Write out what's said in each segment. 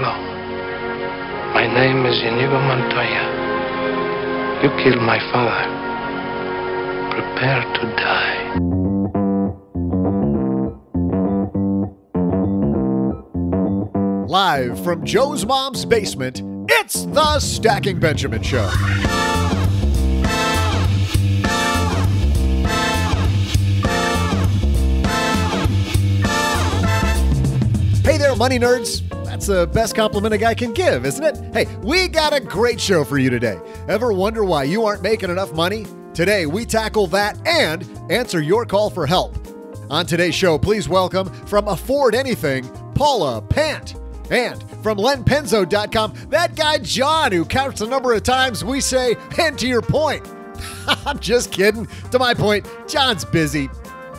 Hello. My name is Inigo Montoya. You killed my father. Prepare to die. Live from Joe's mom's basement, it's the Stacking Benjamin Show. Hey there, money nerds. That's the best compliment a guy can give, isn't it? Hey, we got a great show for you today. Ever wonder why you aren't making enough money? Today, we tackle that and answer your call for help. On today's show, please welcome from Afford Anything, Paula Pant. And from LenPenzo.com, that guy John who counts the number of times we say, and to your point. I'm just kidding. To my point, John's busy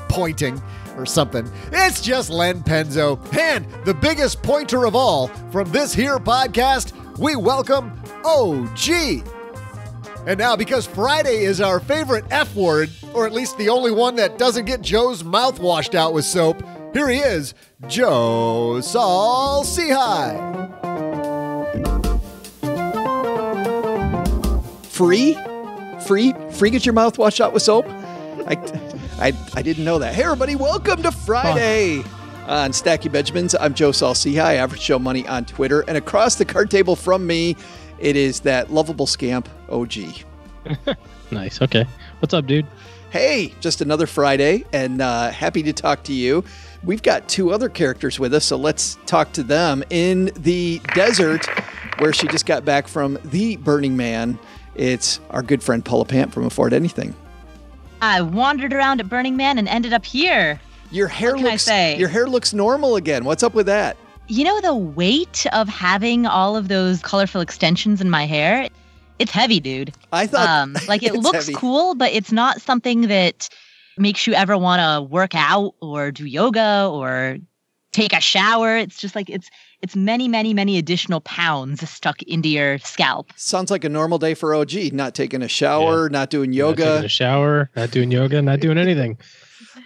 pointing or something. It's just Len Penzo. And the biggest pointer of all from this here podcast, we welcome OG. And now, because Friday is our favorite F word, or at least the only one that doesn't get Joe's mouth washed out with soap, here he is, Joe Saul Seahigh. Free get your mouth washed out with soap? I didn't know that. Hey, everybody, welcome to Friday on Stacky Benjamins. I'm Joe Saul Seahigh, Average Joe Money on Twitter. And across the card table from me, it is that lovable scamp, OG. Nice. Okay. What's up, dude? Hey, just another Friday, and happy to talk to you. We've got two other characters with us, so let's talk to them. In the desert, where she just got back from the Burning Man, it's our good friend Paula Pant from Afford Anything. I wandered around at Burning Man and ended up here. Your hair looks normal again. What's up with that? You know, the weight of having all of those colorful extensions in my hair, it's heavy, dude. I thought it looks heavy. Cool, but it's not something that makes you ever want to work out or do yoga or take a shower. It's just like it's many additional pounds stuck into your scalp. Sounds like a normal day for OG. Not taking a shower, not doing yoga. Not taking a shower, not doing yoga, not doing anything.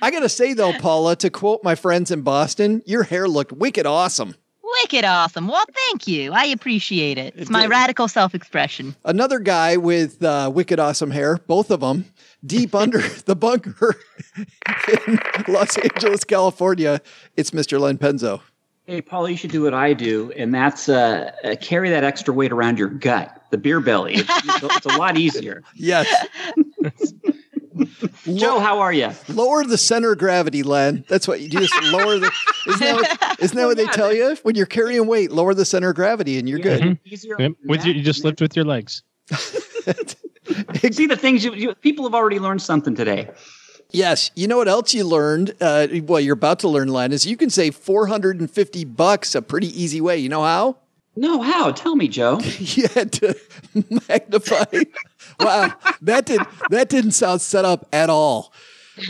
I got to say, though, Paula, to quote my friends in Boston, your hair looked wicked awesome. Wicked awesome. Well, thank you. I appreciate it. It's my radical self-expression. Another guy with wicked awesome hair, both of them, deep under the bunker in Los Angeles, California. It's Mr. Len Penzo. Hey, Paula, you should do what I do, and that's carry that extra weight around your gut, the beer belly. It's a lot easier. Yes. Joe, how are you? Lower the center of gravity, Len. That's what you do. Just lower the. Isn't that what they tell you when you're carrying weight? Lower the center of gravity, and you're good. Mm-hmm. Easier. Yep. You just lift with your legs. See the things people have already learned something today. Yes. You know what else you learned? You're about to learn, Len, is you can save $450 a pretty easy way. You know how? No, how? Tell me, Joe. You had to magnify. Wow, that didn't sound set up at all. You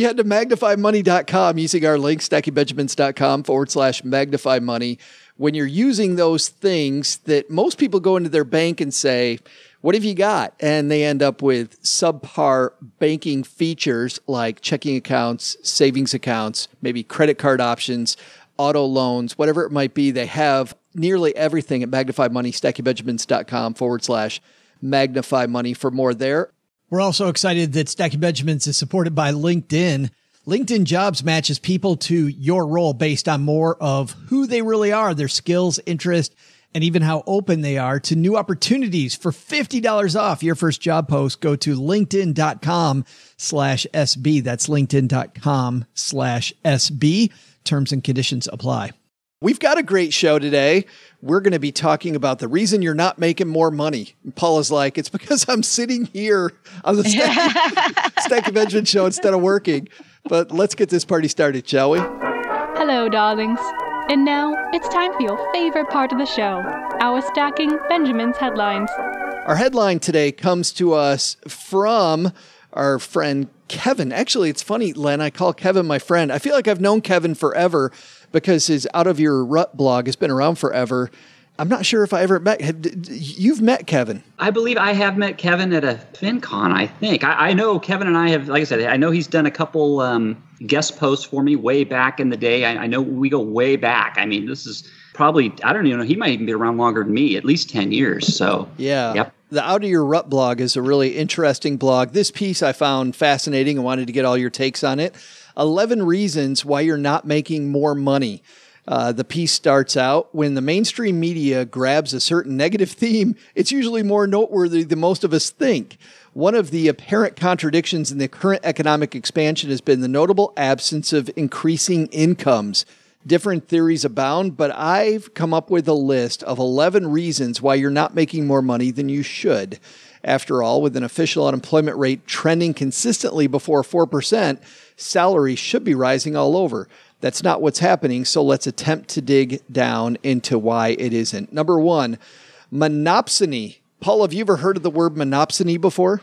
had to magnifymoney.com using our link, stackybenjamins.com/magnify money. When you're using those things that most people go into their bank and say, what have you got? And they end up with subpar banking features like checking accounts, savings accounts, maybe credit card options, auto loans, whatever it might be. They have nearly everything at Magnify Money, stackybenjamins.com/magnify money for more there. We're also excited that Stacky Benjamins is supported by LinkedIn. LinkedIn Jobs matches people to your role based on more of who they really are, their skills, interests, and even how open they are to new opportunities. For $50 off your first job post, go to linkedin.com/SB. That's linkedin.com/SB. Terms and conditions apply. We've got a great show today. We're going to be talking about the reason you're not making more money. And Paula's like, it's because I'm sitting here on the Stacky Benjamin show instead of working. But let's get this party started, shall we? Hello, darlings. And now it's time for your favorite part of the show, our Stacking Benjamin's headlines. Our headline today comes to us from our friend Kevin. Actually, it's funny, Len, I call Kevin my friend. I feel like I've known Kevin forever because his Out of Your Rut blog has been around forever. I'm not sure if I ever met. You've met Kevin. I believe I have met Kevin at a FinCon, I think. I know Kevin and I have, like I said, I know he's done a couple guest posts for me way back in the day. I know we go way back. I mean, this is probably, I don't even know, he might even be around longer than me, at least 10 years. So, yeah. Yep. The Out of Your Rut blog is a really interesting blog. This piece I found fascinating and wanted to get all your takes on it. 11 reasons why you're not making more money. The piece starts out, when the mainstream media grabs a certain negative theme, it's usually more noteworthy than most of us think. One of the apparent contradictions in the current economic expansion has been the notable absence of increasing incomes. Different theories abound, but I've come up with a list of 11 reasons why you're not making more money than you should. After all, with an official unemployment rate trending consistently before 4%, salaries should be rising all over. That's not what's happening, so let's attempt to dig down into why it isn't. Number 1, monopsony. Paul, have you ever heard of the word monopsony before?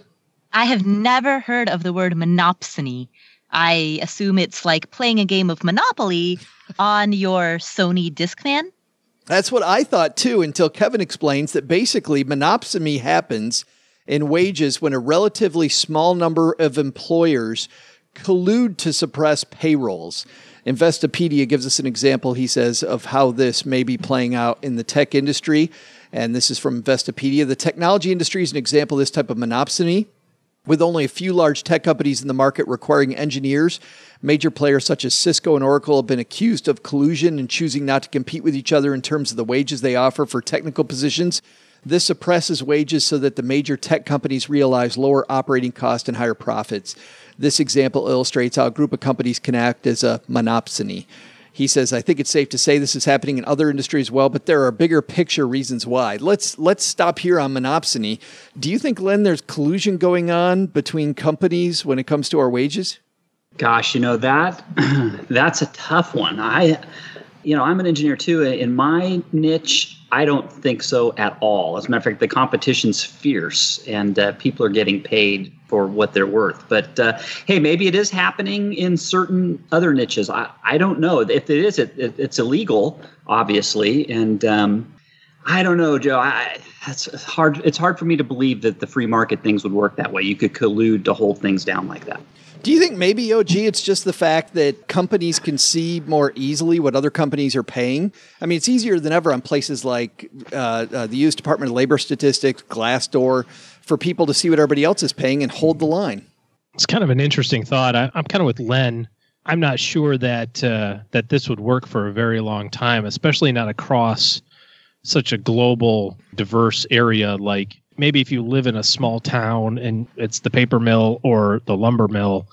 I have never heard of the word monopsony. I assume it's like playing a game of Monopoly on your Sony Discman. That's what I thought too, until Kevin explains that basically monopsony happens in wages when a relatively small number of employers collude to suppress payrolls. Investopedia gives us an example, he says, of how this may be playing out in the tech industry. And this is from Investopedia. The technology industry is an example of this type of monopsony. With only a few large tech companies in the market requiring engineers, major players such as Cisco and Oracle have been accused of collusion and choosing not to compete with each other in terms of the wages they offer for technical positions. This suppresses wages so that the major tech companies realize lower operating costs and higher profits. This example illustrates how a group of companies can act as a monopsony. He says, I think it's safe to say this is happening in other industries as well, but there are bigger picture reasons why. Let's stop here on monopsony. Do you think, Len, there's collusion going on between companies when it comes to our wages? Gosh, that's a tough one. I'm an engineer too. In my niche, I don't think so at all. As a matter of fact, the competition's fierce and people are getting paid for what they're worth. But hey, maybe it is happening in certain other niches. I don't know. If it is, it's illegal, obviously. And I don't know, Joe. It's hard. It's hard for me to believe that the free market things would work that way. You could collude to hold things down like that. Do you think maybe, OG, it's just the fact that companies can see more easily what other companies are paying? I mean, it's easier than ever on places like the U.S. Department of Labor Statistics, Glassdoor, for people to see what everybody else is paying and hold the line. It's kind of an interesting thought. I'm kind of with Len. I'm not sure that that this would work for a very long time, especially not across such a global, diverse area like maybe if you live in a small town and it's the paper mill or the lumber mill,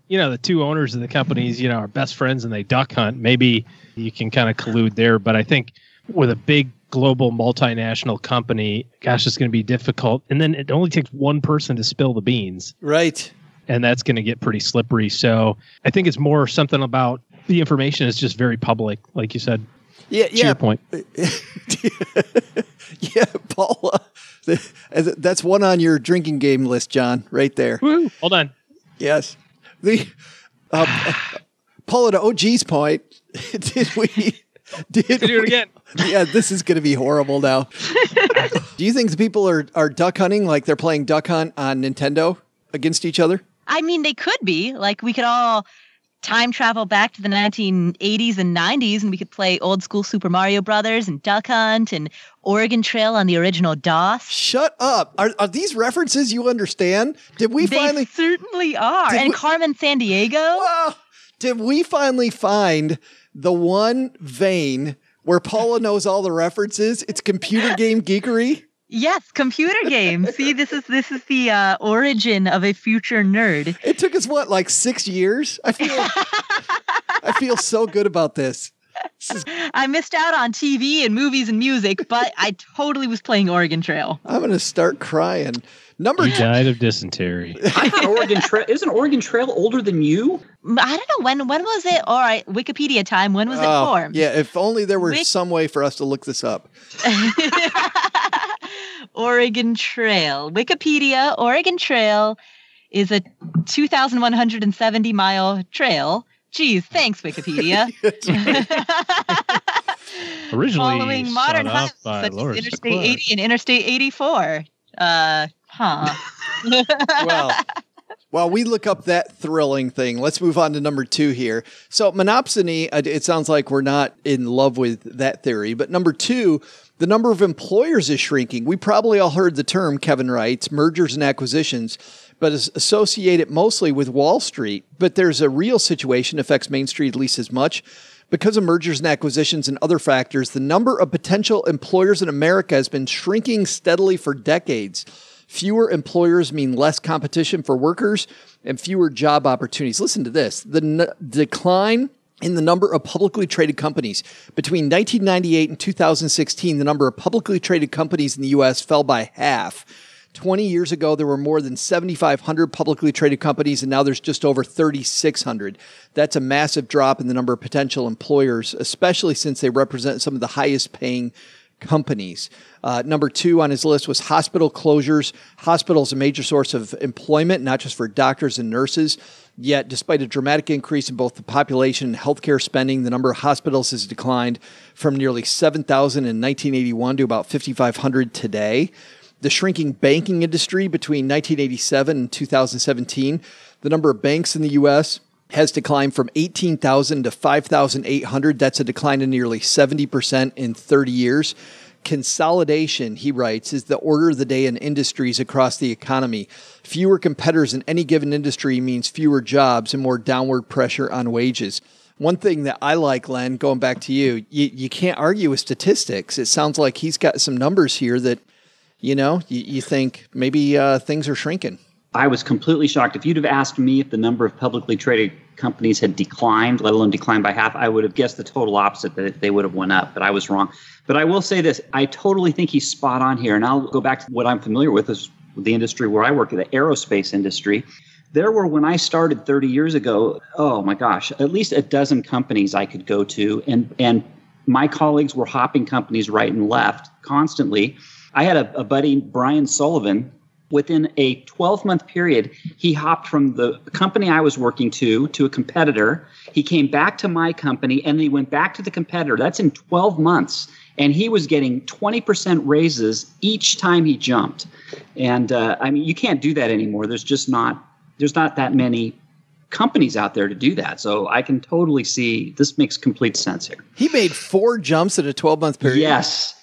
the two owners of the companies, are best friends and they duck hunt. Maybe you can kind of collude there. But I think with a big global multinational company, gosh, it's going to be difficult. And then it only takes one person to spill the beans. Right. And that's going to get pretty slippery. So I think it's more something about the information is just very public, like you said. Yeah. To your point. Yeah, Paula. That's one on your drinking game list, John, right there. Woo. Hold on. Yes. Paula, to OG's point, did we do it again? Yeah, this is going to be horrible now. Do you think the people are duck hunting like they're playing Duck Hunt on Nintendo against each other? I mean, they could be. Like, we could all time travel back to the 1980s and 90s, and we could play old school Super Mario Brothers and Duck Hunt and Oregon Trail on the original DOS. Shut up. Are these references you understand? They certainly are. And Carmen Sandiego. Did we finally find the one vein where Paula knows all the references? It's computer game geekery. Yes, computer games. See, this is the origin of a future nerd. It took us like 6 years? I feel so good about this. I missed out on TV and movies and music, but I totally was playing Oregon Trail. I'm going to start crying. He died of dysentery. I thought isn't Oregon Trail older than you? I don't know. When was it? All right, Wikipedia time. When was it formed? Yeah, if only there were some way for us to look this up. Oregon Trail. Wikipedia, Oregon Trail is a 2,170-mile trail. Geez, thanks, Wikipedia. Originally following modern highways such as Interstate 80 and Interstate 84. Well, While we look up that thrilling thing, let's move on to number 2 here. So monopsony, it sounds like we're not in love with that theory. But number 2, the number of employers is shrinking. We probably all heard the term, Kevin writes, mergers and acquisitions, but is associated mostly with Wall Street. But there's a real situation affects Main Street at least as much. Because of mergers and acquisitions and other factors, the number of potential employers in America has been shrinking steadily for decades. Fewer employers mean less competition for workers and fewer job opportunities. Listen to this. The decline in the number of publicly traded companies. Between 1998 and 2016, the number of publicly traded companies in the U.S. fell by half. 20 years ago, there were more than 7,500 publicly traded companies, and now there's just over 3,600. That's a massive drop in the number of potential employers, especially since they represent some of the highest paying companies. Number 2 on his list was hospital closures. Hospitals are a major source of employment, not just for doctors and nurses. Yet, despite a dramatic increase in both the population and healthcare spending, the number of hospitals has declined from nearly 7,000 in 1981 to about 5,500 today. The shrinking banking industry between 1987 and 2017, the number of banks in the U.S. has declined from 18,000 to 5,800. That's a decline of nearly 70% in 30 years. Consolidation, he writes, is the order of the day in industries across the economy. Fewer competitors in any given industry means fewer jobs and more downward pressure on wages. One thing that I like, Len, going back to you can't argue with statistics. It sounds like he's got some numbers here that, you think maybe things are shrinking. I was completely shocked. If you'd have asked me if the number of publicly traded companies had declined, let alone declined by half, I would have guessed the total opposite, that they would have went up, but I was wrong. But I will say this, I totally think he's spot on here. And I'll go back to what I'm familiar with, is the industry where I work, the aerospace industry. There were, when I started 30 years ago, oh my gosh, at least a dozen companies I could go to. And my colleagues were hopping companies right and left constantly. I had a buddy, Brian Sullivan. Within a 12-month period, he hopped from the company I was working to a competitor. He came back to my company, and then he went back to the competitor. That's in 12 months. And he was getting 20% raises each time he jumped. And you can't do that anymore. There's not that many companies out there to do that. So I can totally see this makes complete sense here. He made 4 jumps in a 12-month period.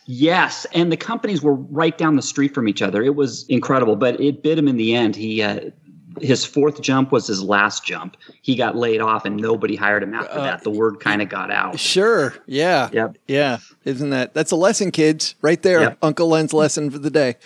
Yes. And the companies were right down the street from each other. It was incredible, but it bit him in the end. His 4th jump was his last jump. He got laid off and nobody hired him after that. The word kind of got out. Sure. Yeah. Yep. Yeah. That's a lesson, kids, right there. Yep. Uncle Len's lesson for the day.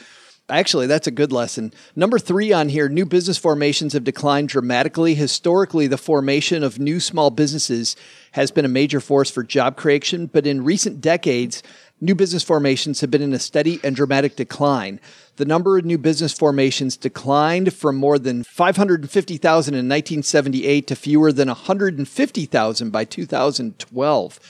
Actually, that's a good lesson. Number 3 on here, new business formations have declined dramatically. Historically, the formation of new small businesses has been a major force for job creation, but in recent decades, new business formations have been in a steady and dramatic decline. The number of new business formations declined from more than 550,000 in 1978 to fewer than 150,000 by 2012.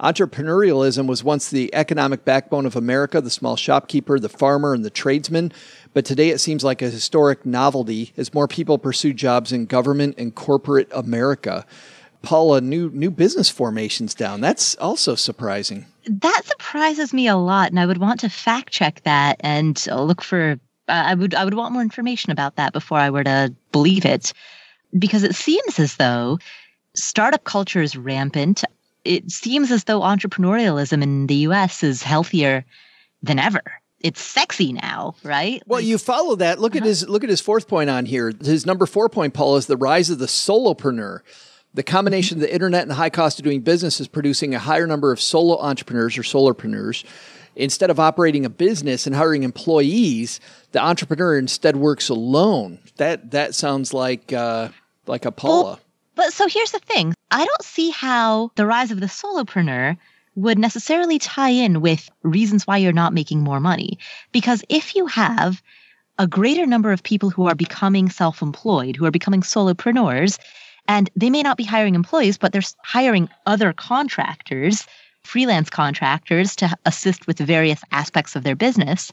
Entrepreneurialism was once the economic backbone of America, the small shopkeeper, the farmer, and the tradesman. But today it seems like a historic novelty as more people pursue jobs in government and corporate America. Paula, new business formations down. That's also surprising. That surprises me a lot, and I would want to fact check that and look for. I would want more information about that before I were to believe it, because it seems as though startup culture is rampant. It seems as though entrepreneurialism in the U.S. is healthier than ever. It's sexy now, right? Well, you follow that. Look at his 4th point on here. His number 4 point, Paul, is the rise of the solopreneur. The combination of the internet and the high cost of doing business is producing a higher number of solo entrepreneurs or solopreneurs. Instead of operating a business and hiring employees, the entrepreneur instead works alone. That sounds like a Paula. But so here's the thing. I don't see how the rise of the solopreneur would necessarily tie in with reasons why you're not making more money. Because if you have a greater number of people who are becoming self-employed, who are becoming solopreneurs, and they may not be hiring employees, but they're hiring other contractors, freelance contractors to assist with various aspects of their business,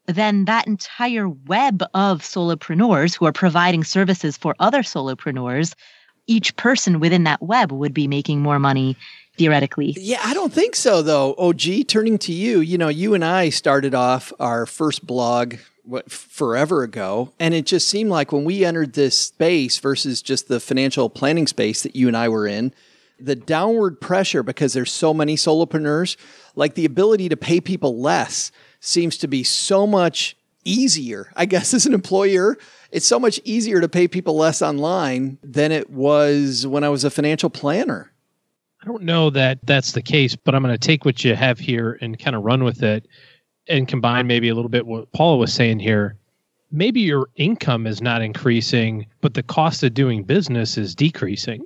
then that entire web of solopreneurs who are providing services for other solopreneurs, each person within that web would be making more money theoretically. Yeah, I don't think so, though. OG, turning to you, you and I started off our first blog forever ago. And it just seemed like when we entered this space versus just the financial planning space that you and I were in, the downward pressure, because there's so many solopreneurs, like the ability to pay people less seems to be so much easier. I guess as an employer, it's so much easier to pay people less online than it was when I was a financial planner. I don't know that that's the case, but I'm going to take what you have here and kind of run with it and combine maybe a little bit what Paula was saying here. Maybe your income is not increasing, but the cost of doing business is decreasing.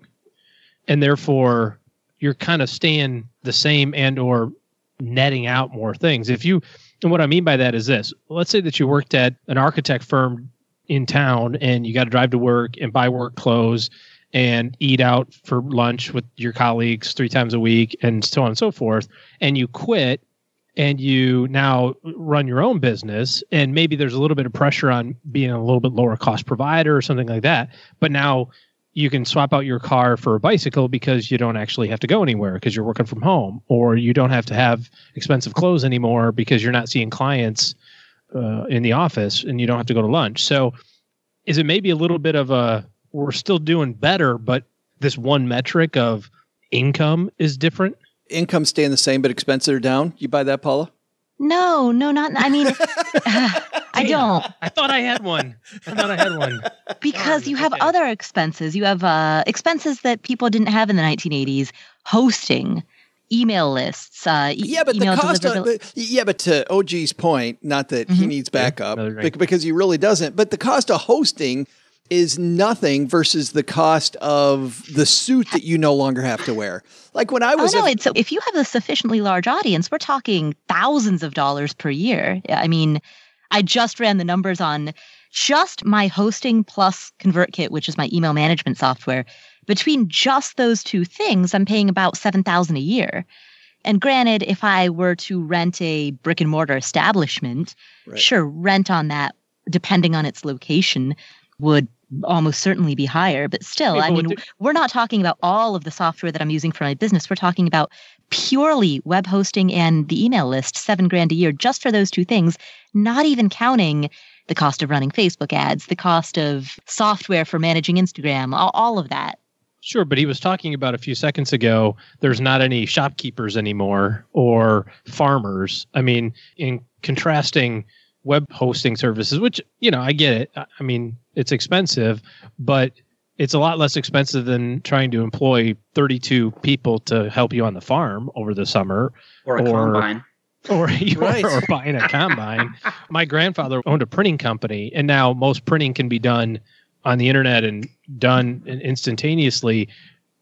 And therefore, you're kind of staying the same and or netting out more things. And what I mean by that is this. Let's say that you worked at an architect firm in town and you got to drive to work and buy work clothes and eat out for lunch with your colleagues 3 times a week and so on and so forth. And you quit and you now run your own business, and maybe there's a little bit of pressure on being a little bit lower cost provider or something like that. But now you can swap out your car for a bicycle because you don't actually have to go anywhere because you're working from home, or you don't have to have expensive clothes anymore because you're not seeing clients in the office and you don't have to go to lunch. So is it maybe a little bit of we're still doing better, but this one metric of income is different? Income staying the same, but expenses are down. You buy that, Paula? No, not. I mean, I don't. I thought I had one. Because you have other expenses. You have expenses that people didn't have in the 1980s. Hosting, email lists. But email the cost but to OG's point, not that he needs backup, because he really doesn't. But the cost of hosting is nothing versus the cost of the suit that you no longer have to wear. Like when I was... if you have a sufficiently large audience, we're talking thousands of dollars per year. I mean, I just ran the numbers on just my hosting plus ConvertKit, which is my email management software. Between just those two things, I'm paying about $7,000 a year. And granted, if I were to rent a brick and mortar establishment, sure, rent on that, depending on its location, would almost certainly be higher. But still, I mean, we're not talking about all of the software that I'm using for my business. We're talking about purely web hosting and the email list, $7,000 a year, just for those two things, not even counting the cost of running Facebook ads, the cost of software for managing Instagram, all of that. Sure, but he was talking about a few seconds ago, there's not any shopkeepers anymore or farmers. I mean, in contrasting web hosting services, which, I get it. I mean, it's expensive, but it's a lot less expensive than trying to employ 32 people to help you on the farm over the summer. Or a combine. Or buying a combine. My grandfather owned a printing company, and now most printing can be done on the internet and done instantaneously.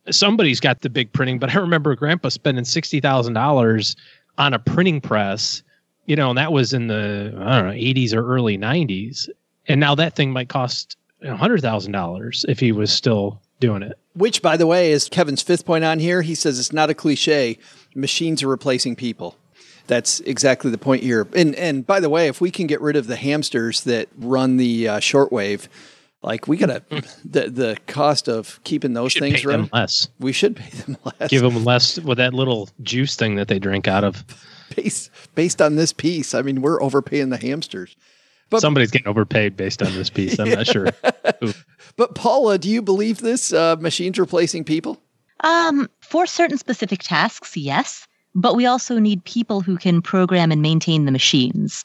Somebody's got the big printing, but I remember Grandpa spending $60,000 on a printing press, and that was in the, 80s or early 90s. And now that thing might cost $100,000 if he was still doing it. Which, by the way, is Kevin's fifth point on here. He says it's not a cliche. Machines are replacing people. That's exactly the point here. And by the way, if we can get rid of the hamsters that run the shortwave, like we gotta the cost of keeping those things running less. We should pay them less. Give them less with that little juice thing that they drink out of. Based on this piece, I mean, we're overpaying the hamsters. But somebody's getting overpaid based on this piece. I'm not sure. But Paula, do you believe this? Machines replacing people? For certain specific tasks, yes. But we also need people who can program and maintain the machines.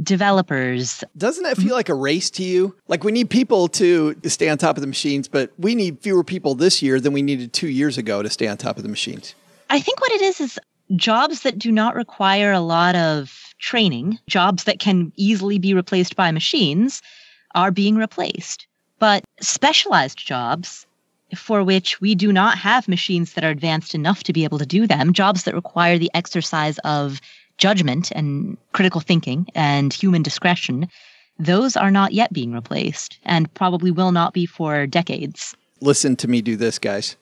Developers. Doesn't that feel like a race to you? Like we need people to stay on top of the machines, but we need fewer people this year than we needed 2 years ago to stay on top of the machines. I think what it is jobs that do not require a lot of training, jobs that can easily be replaced by machines, are being replaced. But specialized jobs for which we do not have machines that are advanced enough to be able to do them, jobs that require the exercise of judgment and critical thinking and human discretion, those are not yet being replaced and probably will not be for decades. Listen to me do this, guys.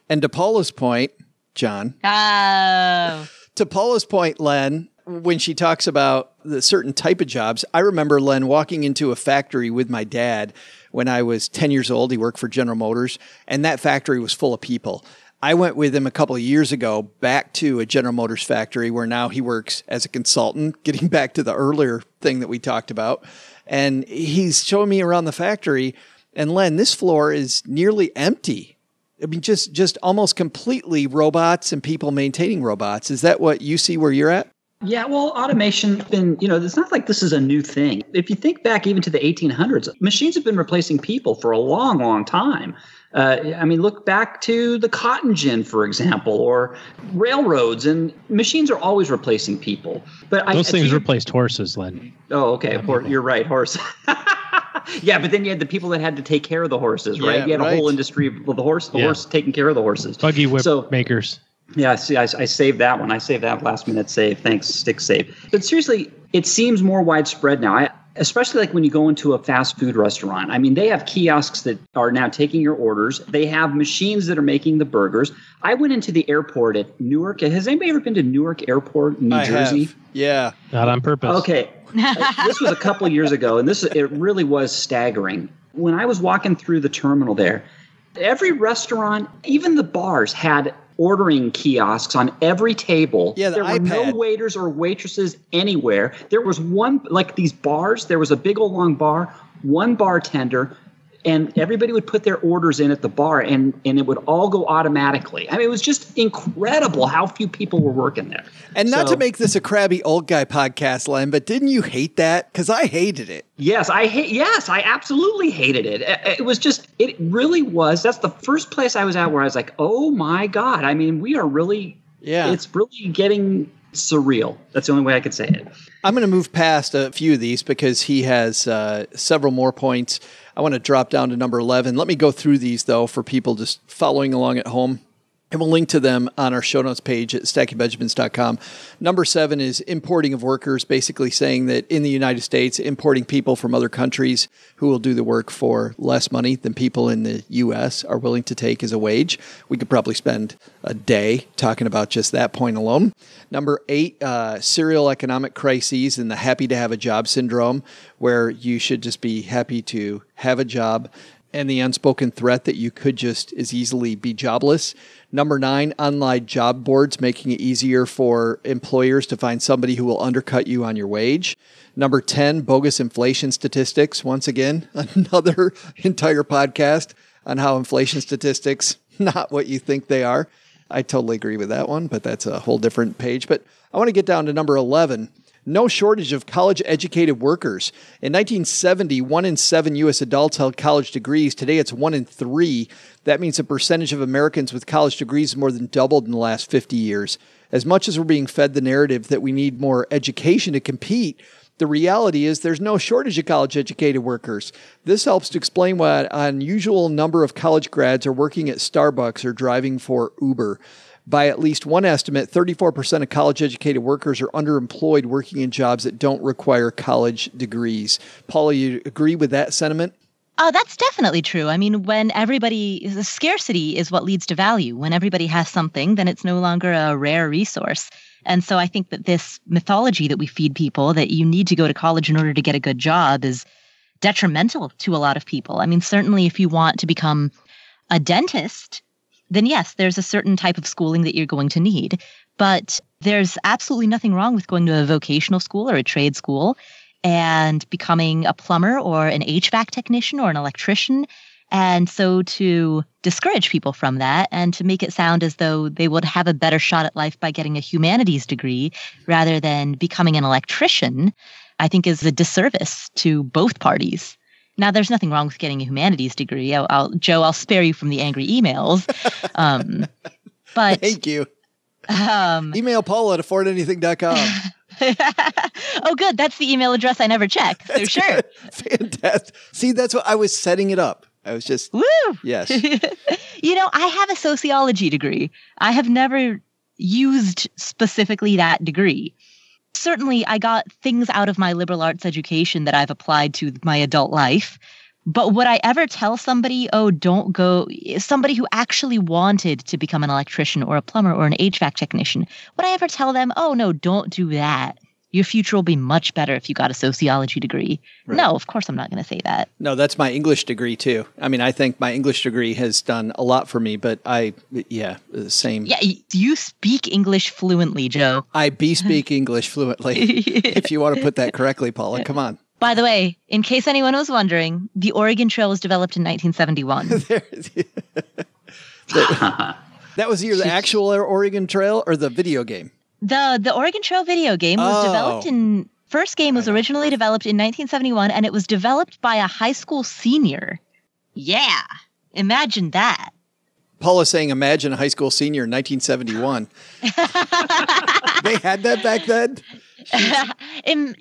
And to Paula's point, John. Oh. To Paula's point, Len, when she talks about the certain type of jobs, I remember Len walking into a factory with my dad when I was 10 years old. He worked for General Motors, and that factory was full of people. I went with him a couple of years ago back to a General Motors factory where now he works as a consultant, getting back to the earlier thing that we talked about. And he's showing me around the factory. And Len, this floor is nearly empty. I mean, just almost completely robots and people maintaining robots. Is that what you see where you're at? Yeah, well, automation's been, it's not like this is a new thing. If you think back even to the 1800s, machines have been replacing people for a long, long time. Look back to the cotton gin, for example, or railroads, and machines are always replacing people. But those things replaced horses, Len. Oh, okay. You're right, horse. Yeah, but then you had the people that had to take care of the horses, right? Yeah, you had right. a whole industry of the horse taking care of the horses. Buggy whip makers. Yeah, see, I saved that one. I saved that last minute save. Thanks, stick save. But seriously, it seems more widespread now. Especially like when you go into a fast food restaurant. I mean, they have kiosks that are now taking your orders. They have machines that are making the burgers. I went into the airport at Newark. Has anybody ever been to Newark Airport in New Jersey? Have. Yeah. Not on purpose. Okay. This was a couple of years ago, and it really was staggering. When I was walking through the terminal there, every restaurant, even the bars, had ordering kiosks on every table. Yeah, there were no waiters or waitresses anywhere. There was one, like these bars, there was a big old long bar, one bartender, and everybody would put their orders in at the bar, and it would all go automatically. I mean, it was just incredible how few people were working there. And not to make this a crabby old guy podcast, Len, but didn't you hate that? Because I hated it. Yes, I absolutely hated it. It really was. That's the first place I was at where I was like, oh my God. I mean, we are really, it's really getting surreal. That's the only way I could say it. I'm going to move past a few of these because he has several more points. I want to drop down to number 11. Let me go through these, though, for people just following along at home. And we'll link to them on our show notes page at stackingbenjamins.com. Number 7 is importing of workers, basically saying that in the United States, importing people from other countries who will do the work for less money than people in the U.S. are willing to take as a wage. We could probably spend a day talking about just that point alone. Number 8, serial economic crises and the happy to have a job syndrome, where you should just be happy to have a job, and the unspoken threat that you could just as easily be jobless. Number 9, online job boards, making it easier for employers to find somebody who will undercut you on your wage. Number 10, bogus inflation statistics. Once again, another entire podcast on how inflation statistics, not what you think they are. I totally agree with that one, but that's a whole different page. But I want to get down to number 11. No shortage of college-educated workers. In 1970, 1 in 7 U.S. adults held college degrees. Today, it's 1 in 3. That means the percentage of Americans with college degrees has more than doubled in the last 50 years. As much as we're being fed the narrative that we need more education to compete, the reality is there's no shortage of college-educated workers. This helps to explain why an unusual number of college grads are working at Starbucks or driving for Uber. By at least one estimate, 34% of college-educated workers are underemployed working in jobs that don't require college degrees. Paula, you agree with that sentiment? That's definitely true. I mean, the scarcity is what leads to value. When everybody has something, then it's no longer a rare resource. And so I think that this mythology that we feed people, that you need to go to college in order to get a good job, is detrimental to a lot of people. I mean, certainly if you want to become a dentist, then yes, there's a certain type of schooling that you're going to need. But there's absolutely nothing wrong with going to a vocational school or a trade school and becoming a plumber or an HVAC technician or an electrician. And so to discourage people from that and to make it sound as though they would have a better shot at life by getting a humanities degree rather than becoming an electrician, I think is a disservice to both parties. Now, there's nothing wrong with getting a humanities degree. I'll spare you from the angry emails. But thank you. Email Paula at affordanything.com. Oh, good. That's the email address I never check. So sure. Good. Fantastic. See, that's what I was setting it up. I was just, woo! Yes. I have a sociology degree. I have never used specifically that degree. Certainly, I got things out of my liberal arts education that I've applied to my adult life. But would I ever tell somebody, don't go, somebody who actually wanted to become an electrician or a plumber or an HVAC technician, would I ever tell them, no, don't do that? your future will be much better if you got a sociology degree. Right. No, of course I'm not going to say that. No, that's my English degree too. I mean, I think my English degree has done a lot for me, but same. Yeah, you speak English fluently, Joe. I speak English fluently. If you want to put that correctly, Paula, come on. By the way, in case anyone was wondering, the Oregon Trail was developed in 1971. That was either the actual Oregon Trail or the video game? The Oregon Trail video game was developed first game was originally developed in 1971, and it was developed by a high school senior. Yeah, imagine that. Paula's saying, imagine a high school senior in 1971. They had that back then?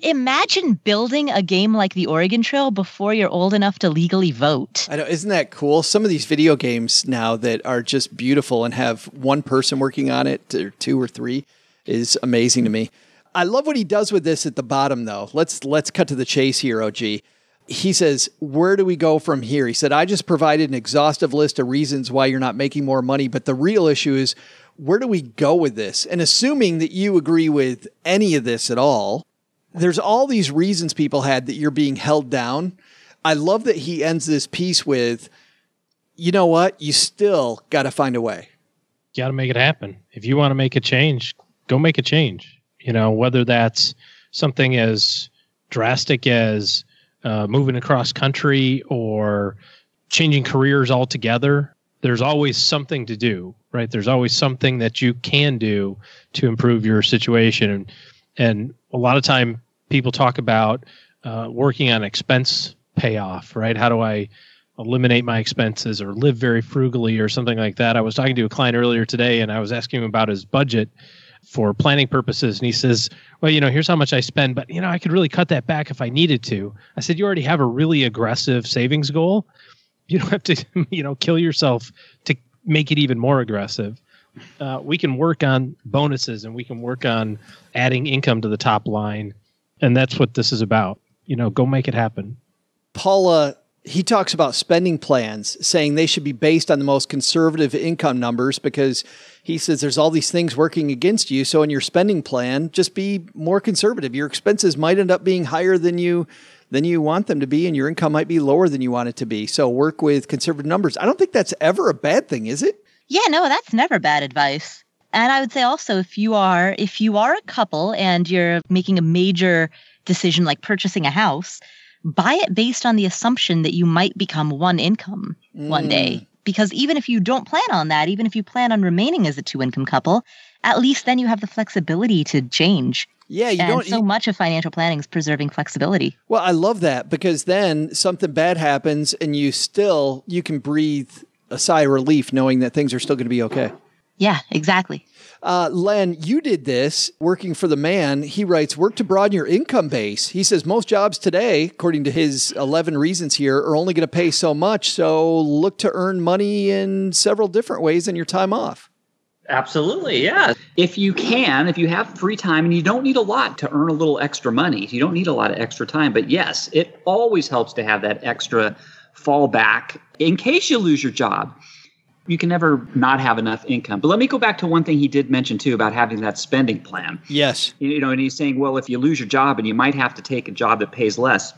Imagine building a game like the Oregon Trail before you're old enough to legally vote. I know, isn't that cool? Some of these video games now that are just beautiful and have one person working on it, or two or three, is amazing to me. I love what he does with this at the bottom, though. Let's cut to the chase here, OG. He says, where do we go from here? He said, I just provided an exhaustive list of reasons why you're not making more money, but the real issue is, where do we go with this? And assuming that you agree with any of this at all, there's all these reasons people had that you're being held down. I love that he ends this piece with, you know what? You still got to find a way. You got to make it happen. If you want to make a change, go make a change. You know, whether that's something as drastic as moving across country or changing careers altogether, there's always something to do, right? There's always something that you can do to improve your situation. And a lot of time people talk about working on expense payoff, right? How do I eliminate my expenses or live very frugally or something like that? I was talking to a client earlier today and I was asking him about his budget for planning purposes. And he says, well, here's how much I spend, but, I could really cut that back if I needed to. I said, you already have a really aggressive savings goal. You don't have to, kill yourself to make it even more aggressive. We can work on bonuses and we can work on adding income to the top line. And that's what this is about. Go make it happen. Paula, he talks about spending plans, saying they should be based on the most conservative income numbers because he says there's all these things working against you. So in your spending plan, just be more conservative. Your expenses might end up being higher than you want them to be, and your income might be lower than you want it to be. So work with conservative numbers. I don't think that's ever a bad thing, is it? Yeah, no, that's never bad advice. And I would say also, if you are a couple and you're making a major decision like purchasing a house, buy it based on the assumption that you might become one income one day. Because even if you don't plan on that, even if you plan on remaining as a two-income couple, at least then you have the flexibility to change. Yeah, much of financial planning is preserving flexibility. Well, I love that because then something bad happens and you can breathe a sigh of relief knowing that things are still going to be okay. Yeah, exactly. Len, you did this working for the man. He writes, work to broaden your income base. He says most jobs today, according to his 11 reasons here, are only going to pay so much. So look to earn money in several different ways in your time off. Absolutely, yeah. If you have free time, and you don't need a lot to earn a little extra money. You don't need a lot of extra time. But yes, it always helps to have that extra fallback in case you lose your job. You can never not have enough income. But let me go back to one thing he did mention, too, about having that spending plan. Yes. And he's saying, well, if you lose your job and you might have to take a job that pays less,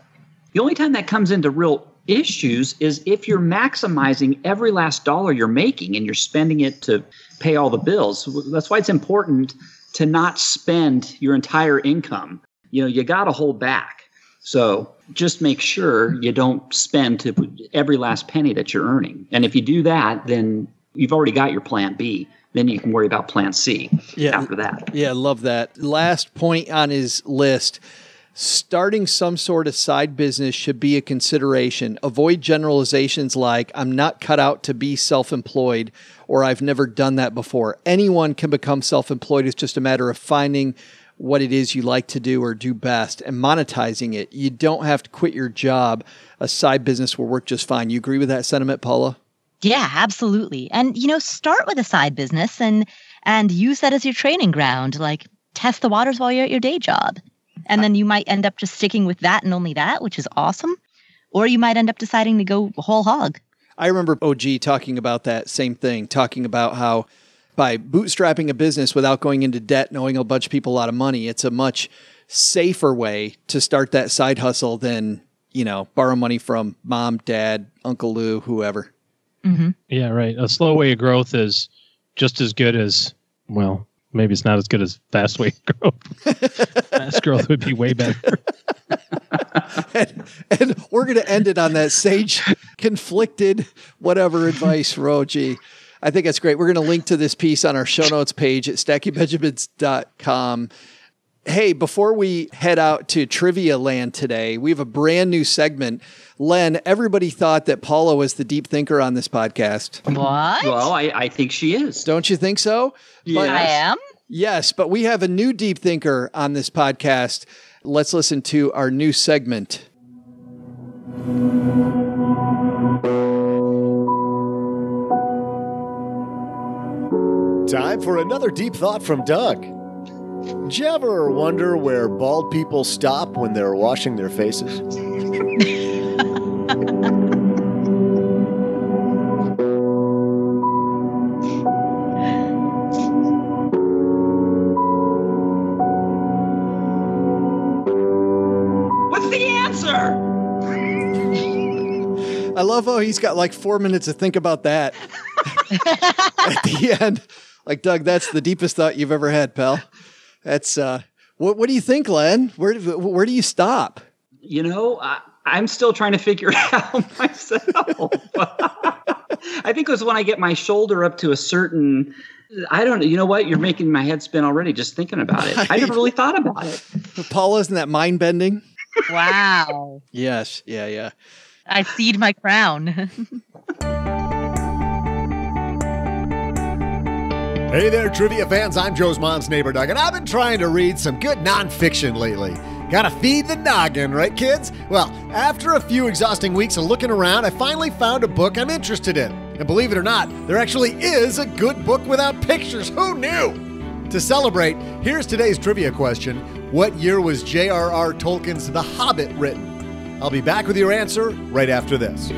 the only time that comes into real issues is if you're maximizing every last dollar you're making and you're spending it to pay all the bills. That's why it's important to not spend your entire income. You got to hold back. So just make sure you don't spend to every last penny that you're earning. And if you do that, then you've already got your plan B. Then you can worry about plan C after that. Yeah, I love that. Last point on his list, starting some sort of side business should be a consideration. Avoid generalizations like, I'm not cut out to be self-employed, or I've never done that before. Anyone can become self-employed. It's just a matter of finding what it is you like to do or do best and monetizing it. You don't have to quit your job. A side business will work just fine. You agree with that sentiment, Paula? Yeah, absolutely. And, start with a side business and use that as your training ground. Like, test the waters while you're at your day job. And then you might end up just sticking with that and only that, which is awesome. Or you might end up deciding to go whole hog. I remember OG talking about that same thing, talking about how by bootstrapping a business without going into debt and owing a bunch of people a lot of money, it's a much safer way to start that side hustle than, borrow money from mom, dad, Uncle Lou, whoever. Mm-hmm. Yeah, right. A slow way of growth is just as good as, well, maybe it's not as good as fast way of growth. Fast growth would be way better. and we're going to end it on that sage, conflicted, whatever advice, Roji. I think that's great. We're going to link to this piece on our show notes page at stackingbenjamins.com. Hey, before we head out to Trivia Land today, we have a brand new segment. Len, everybody thought that Paula was the deep thinker on this podcast. What? Well, I think she is. Don't you think so? Yes. I am? Yes, but we have a new deep thinker on this podcast. Let's listen to our new segment. Time for another deep thought from Doug. Did you ever wonder where bald people stop when they're washing their faces? What's the answer? I love how he's got like 4 minutes to think about that at the end. Like, Doug, that's the deepest thought you've ever had, pal. That's what do you think, Len? Where do you stop? I'm still trying to figure it out myself. I think it was when I get my shoulder up to a certain, I don't know. You know what? You're making my head spin already just thinking about it. I never really thought about it. Paula, isn't that mind bending? Wow. Yes. Yeah. I cede my crown. Hey there, trivia fans. I'm Joe's mom's neighbor, Doug, and I've been trying to read some good nonfiction lately. Gotta feed the noggin, right, kids? Well, after a few exhausting weeks of looking around, I finally found a book I'm interested in. And believe it or not, there actually is a good book without pictures. Who knew? To celebrate, here's today's trivia question. What year was J.R.R. Tolkien's The Hobbit written? I'll be back with your answer right after this.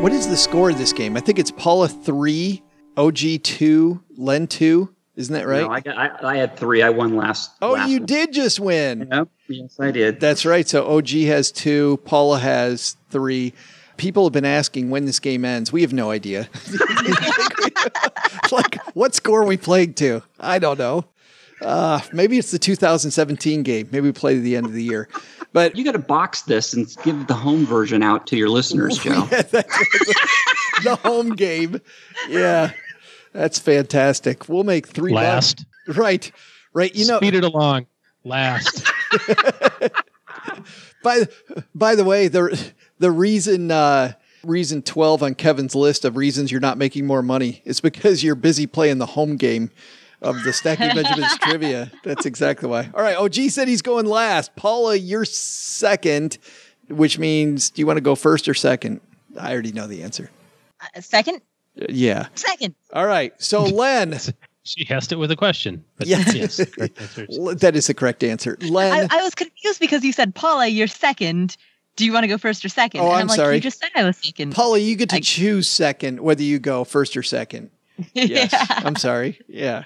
What is the score of this game? I think it's Paula 3, OG 2, Len 2. Isn't that right? No, I had 3. I won last. You did just win. Yep. Yes, I did. That's right. So OG has 2, Paula has 3. People have been asking when this game ends. We have no idea. Like, what score are we playing to? I don't know. Maybe it's the 2017 game. Maybe we play to the end of the year. But You got to box this and give the home version out to your listeners, Joe. Yeah, the home game. Yeah, that's fantastic. We'll make $3. Last. Right. Speed it along. Last. By the way, the reason 12 on Kevin's list of reasons you're not making more money is because you're busy playing the home game of the Stacking Benjamins trivia. That's exactly why. All right. OG said he's going last. Paula, you're second, which means, do you want to go first or second? I already know the answer. Second? Yeah. Second. All right. So Len. She asked it with a question. But Yeah. Yes, correct answer. That is the correct answer. Len. I was confused because you said, Paula, you're second. Do you want to go first or second? Oh, and I'm like, sorry. You just said I was second. Paula, you get to choose second, whether you go first or second. Yes. Yeah. I'm sorry. Yeah.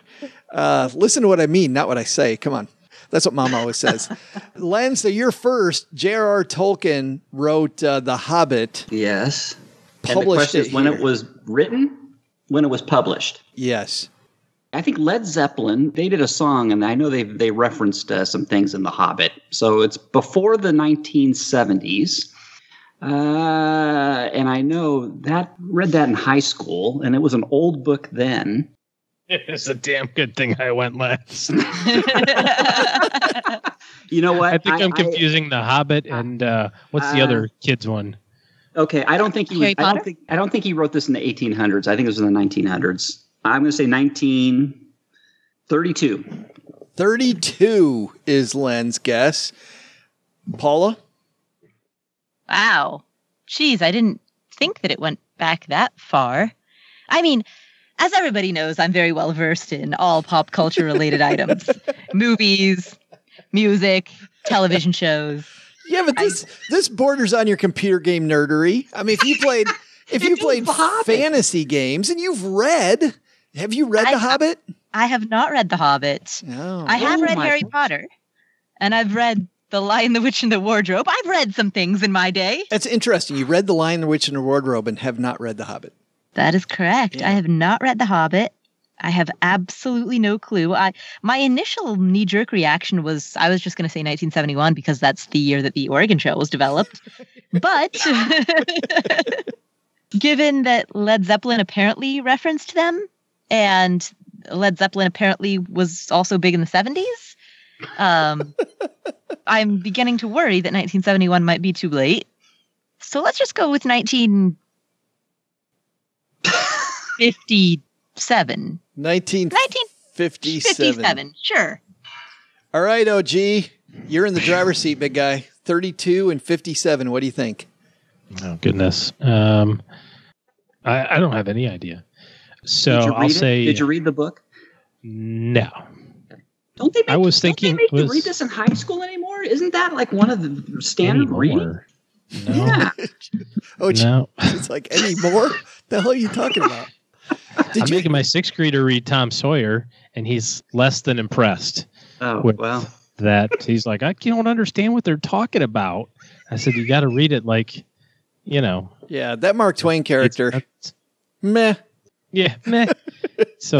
Listen to what I mean, not what I say. Come on. That's what Mom always says. Len, so you're first. J.R.R. Tolkien wrote The Hobbit. Yes. And the Published question it is when here. it was written, when it was published. Yes. I think Led Zeppelin, they did a song, and I know they referenced some things in The Hobbit. So it's before the 1970s. And I know read that in high school, and it was an old book then. It's a damn good thing I went last. You know what? I think I'm confusing The Hobbit and what's the other kid's one? Okay, I don't think he was. Harry Potter? I don't think he wrote this in the 1800s. I think it was in the 1900s. I'm going to say 1932. 32 is Len's guess. Paula? Wow. Jeez, I didn't think that it went back that far. I mean, as everybody knows, I'm very well versed in all pop culture related items. Movies, music, television shows. Yeah, but this borders on your computer game nerdery. I mean, if you played If you played fantasy games and you've read, have you read The Hobbit? I have not read The Hobbit. No. I have read Harry Potter, and I've read The Lion, the Witch, and the Wardrobe. I've read some things in my day. That's interesting. You read The Lion, the Witch, and the Wardrobe and have not read The Hobbit. That is correct. Yeah. I have not read The Hobbit. I have absolutely no clue. My initial knee-jerk reaction was I was just going to say 1971 because that's the year that the Oregon Trail was developed. But given that Led Zeppelin apparently referenced them, and Led Zeppelin apparently was also big in the 70s, I'm beginning to worry that 1971 might be too late. So let's just go with 1957. 1957. Sure. All right, OG. You're in the driver's seat, big guy. 32 and 57. What do you think? Oh, goodness. I don't have any idea. So I'll say. Did you read the book? No. Don't they make, I was thinking don't they make you read this in high school anymore? Isn't that like one of the standard reading? No. Yeah. Oh, No. It's like, any more? The hell are you talking about? I'm making my sixth grader read Tom Sawyer, and he's less than impressed. Oh, with wow. That. He's like, I don't understand what they're talking about. I said, you got to read it like, Yeah, that Mark Twain character. Meh. Yeah, meh. So.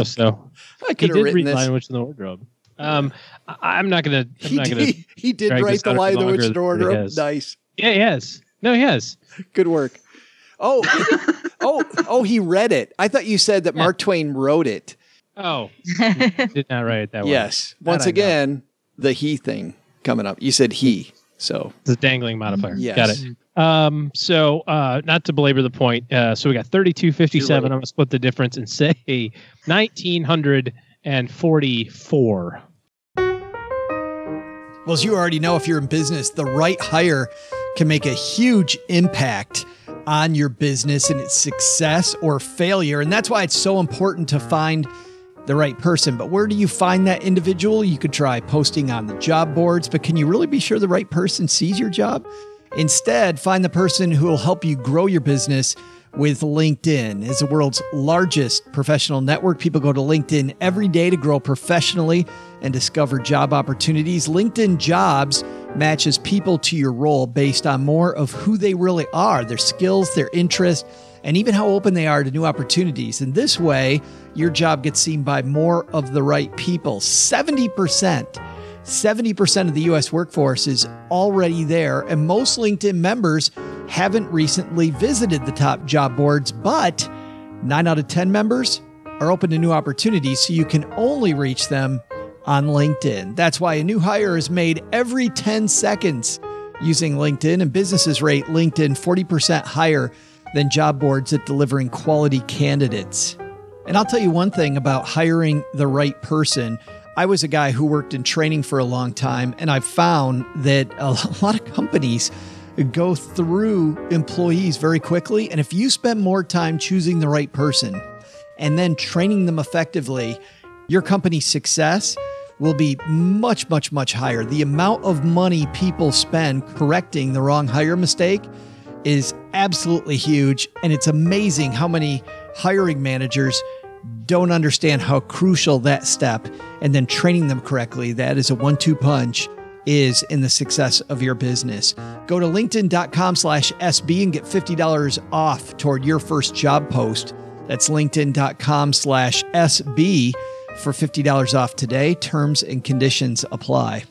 I could have written this. Lion, Witch, and the Wardrobe. I'm not gonna. He did write The Lion, the Witch, and the Wardrobe. Nice. Yeah, he has. No, he has. Good work. Oh, he read it. I thought you said that Mark Twain wrote it. Oh, did not write it that way. Yes. Once again, the he thing coming up. You said he, so the dangling modifier. Yes. Got it. So not to belabor the point. So we got 3257. I'm gonna split the difference and say 1944. Well, as you already know, if you're in business, the right hire can make a huge impact on your business and its success or failure. And that's why it's so important to find the right person. But where do you find that individual? You could try posting on the job boards, but can you really be sure the right person sees your job? Instead, find the person who will help you grow your business with LinkedIn. As the world's largest professional network, people go to LinkedIn every day to grow professionally and discover job opportunities. LinkedIn Jobs matches people to your role based on more of who they really are, their skills, their interests, and even how open they are to new opportunities. And this way, your job gets seen by more of the right people. 70% of the U.S. workforce is already there, and most LinkedIn members haven't recently visited the top job boards, but 9 out of 10 members are open to new opportunities, so you can only reach them on LinkedIn. That's why a new hire is made every 10 seconds using LinkedIn, and businesses rate LinkedIn 40% higher than job boards at delivering quality candidates. And I'll tell you one thing about hiring the right person. I was a guy who worked in training for a long time, and I found that a lot of companies go through employees very quickly. And if you spend more time choosing the right person and then training them effectively, your company's success will be much, much, much higher. The amount of money people spend correcting the wrong hire mistake is absolutely huge. And it's amazing how many hiring managers don't understand how crucial that step and then training them correctly, that is a 1-2 punch, is in the success of your business. Go to linkedin.com/SB and get $50 off toward your first job post. That's linkedin.com/SB for $50 off today. Terms and conditions apply.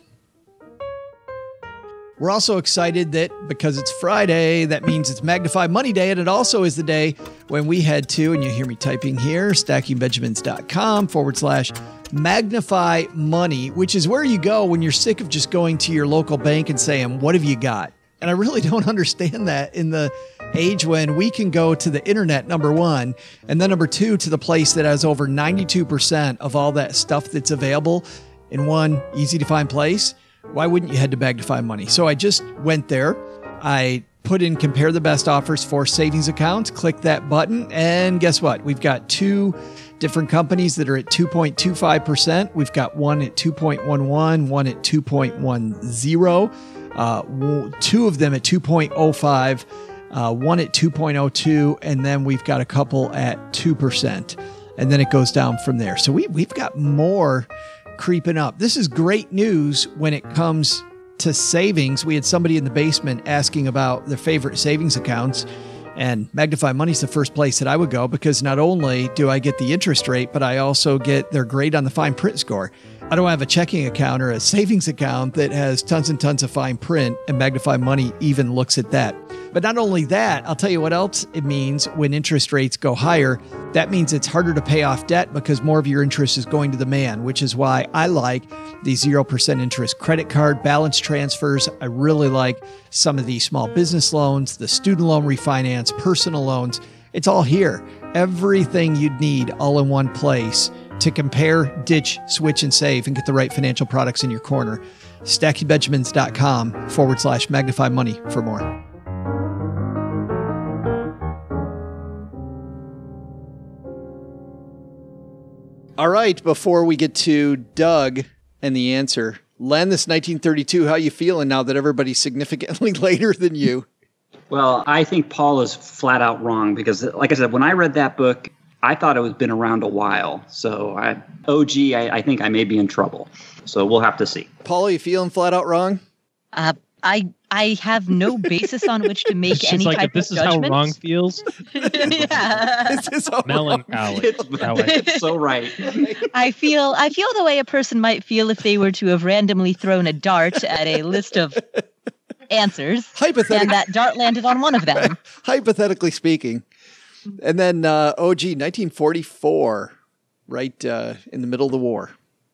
We're also excited that because it's Friday, that means it's Magnify Money Day. And it also is the day when we head to, and you hear me typing here, stackingbenjamins.com/Magnify Money, which is where you go when you're sick of just going to your local bank and saying, what have you got? And I really don't understand that in the age when we can go to the internet, number one, and then number two, to the place that has over 92% of all that stuff that's available in one easy to find place. Why wouldn't you head to Magnify Money? So I just went there. I put in compare the best offers for savings accounts, click that button, and guess what? We've got two different companies that are at 2.25%. We've got one at 2.11, one at 2.10, two of them at 2.05. one at 2.02, and then we've got a couple at 2%. And then it goes down from there. So we've got more creeping up. This is great news when it comes to savings. We had somebody in the basement asking about their favorite savings accounts, and Magnify Money's the first place that I would go, because not only do I get the interest rate, but I also get their grade on the fine print score. I don't have a checking account or a savings account that has tons and tons of fine print, and Magnify Money even looks at that. But not only that, I'll tell you what else it means when interest rates go higher. That means it's harder to pay off debt because more of your interest is going to the man, which is why I like these 0% interest credit card balance transfers. I really like some of these small business loans, the student loan refinance, personal loans. It's all here. Everything you'd need all in one place to compare, ditch, switch, and save and get the right financial products in your corner. StackyBenjamins.com/Magnify Money for more. All right, before we get to Doug and the answer, Len, this 1932, how you feeling now that everybody's significantly later than you? Well, I think Paul is flat out wrong because, like I said, when I read that book, I thought it was been around a while. So I think I may be in trouble. So we'll have to see. Paula, you feeling flat out wrong? I have no basis on which to make any like, type if this of is judgment. how wrong feels. Yeah. This is how Melancholy. It's so right. I feel the way a person might feel if they were to have randomly thrown a dart at a list of answers, and that dart landed on one of them. Hypothetically speaking. And then OG, 1944, right in the middle of the war.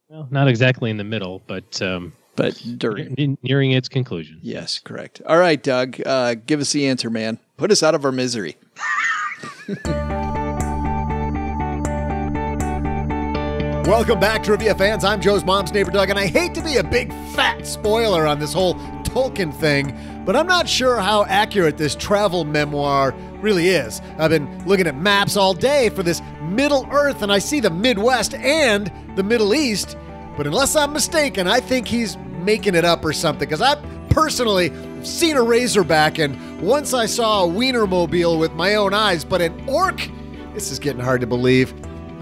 Well, not exactly in the middle, but during. Nearing its conclusion. Yes, correct. All right, Doug, give us the answer, man. Put us out of our misery. Welcome back, trivia fans. I'm Joe's mom's neighbor, Doug, and I hate to be a big fat spoiler on this whole Tolkien thing, but I'm not sure how accurate this travel memoir really is. I've been looking at maps all day for this Middle Earth, and I see the Midwest and the Middle East, but unless I'm mistaken, I think he's making it up or something, because I personally seen a razorback, and once I saw a Wienermobile with my own eyes, but an orc? This is getting hard to believe.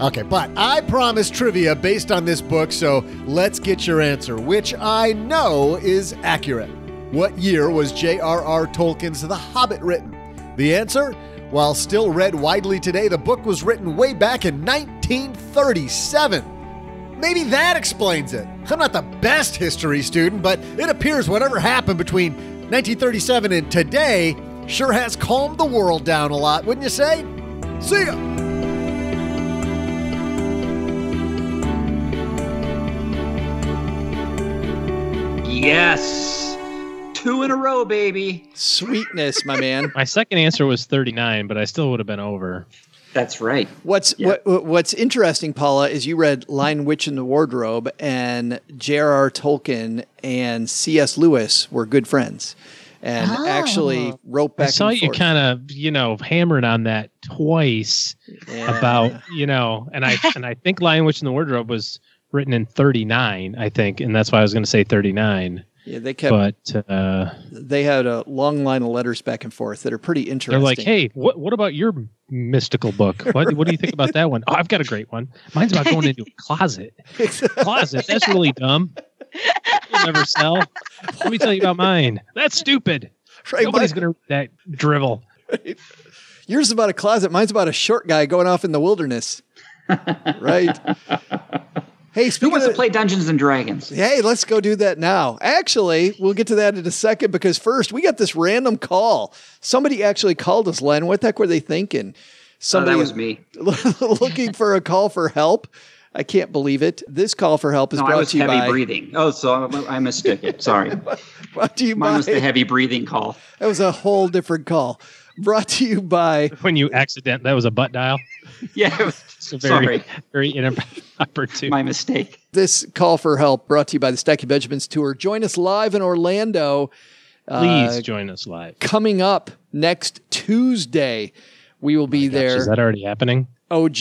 Okay, but I promised trivia based on this book, so let's get your answer, which I know is accurate. What year was J.R.R. Tolkien's The Hobbit written? The answer? While still read widely today, the book was written way back in 1937. Maybe that explains it. I'm not the best history student, but it appears whatever happened between 1937 and today sure has calmed the world down a lot, wouldn't you say? See ya! Yes. 2 in a row, baby. Sweetness, my man. My second answer was 39, but I still would have been over. That's right. What's interesting, Paula, is you read Lion, Witch, and the Wardrobe, and J.R.R. Tolkien and C.S. Lewis were good friends, and actually wrote back. I saw and you forth. kind of, hammered on that twice about, and I think Lion, Witch, and the Wardrobe was written in 39, I think, and that's why I was going to say 39. Yeah, they kept. But they had a long line of letters back and forth that are pretty interesting. they're like, "Hey, what about your mystical book? What do you think about that one? Oh, I've got a great one. Mine's about going into a closet. Closet? That's really dumb. You'll never sell. Let me tell you about mine. That's stupid. Right, Nobody's going to read that drivel. Right. Yours is about a closet. Mine's about a short guy going off in the wilderness. Right. Hey, Who wants to play Dungeons and Dragons? Hey, let's go do that now. Actually, we'll get to that in a second, because first we got this random call. Somebody actually called us, Len. What the heck were they thinking? Somebody that was me. looking for a call for help. I can't believe it. This call for help is brought to you by... I was heavy breathing. Oh, so I mistook it. Sorry. Brought to you Mine by... was the heavy breathing call. That was a whole different call. Brought to you by... When you that was a butt dial. Yeah. So Sorry. Very inopportune. My mistake. This call for help brought to you by the Stacky Benjamins Tour. Join us live in Orlando. Please join us live. Coming up next Tuesday, we will be there. Is that already happening? OG,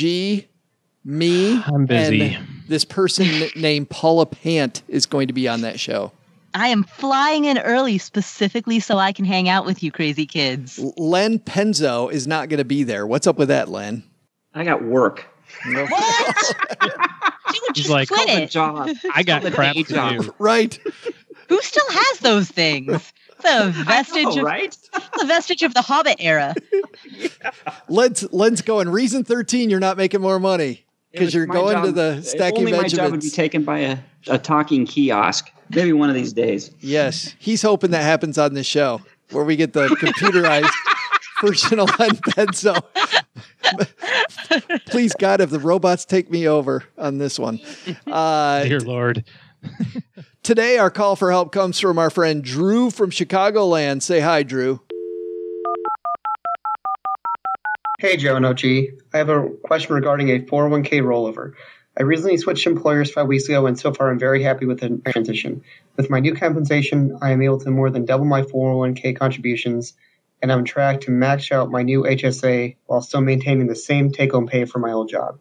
me, I'm busy. and this person named Paula Pant is going to be on that show. I am flying in early specifically so I can hang out with you crazy kids. Len Penzo is not going to be there. What's up with that, Len? I got work. What? She would He's just like, quit it. Job. I got crap to job. do. Right. Who still has those things? It's a vestige, right? It's a vestige of the Hobbit era. Len's going, reason 13, you're not making more money because you're going to the Stacking only Benjamins. my job would be taken by a talking kiosk. Maybe one of these days. Yes. He's hoping that happens on this show where we get the computerized version of Len Penzo. Please, God, if the robots take me over on this one. Dear Lord. Today, our call for help comes from our friend Drew from Chicagoland. Say hi, Drew. Hey, Joe and OG. I have a question regarding a 401k rollover. I recently switched employers 5 weeks ago, and so far I'm very happy with the transition. With my new compensation, I am able to more than double my 401k contributions, and I'm on track to max out my new HSA while still maintaining the same take-home pay for my old job.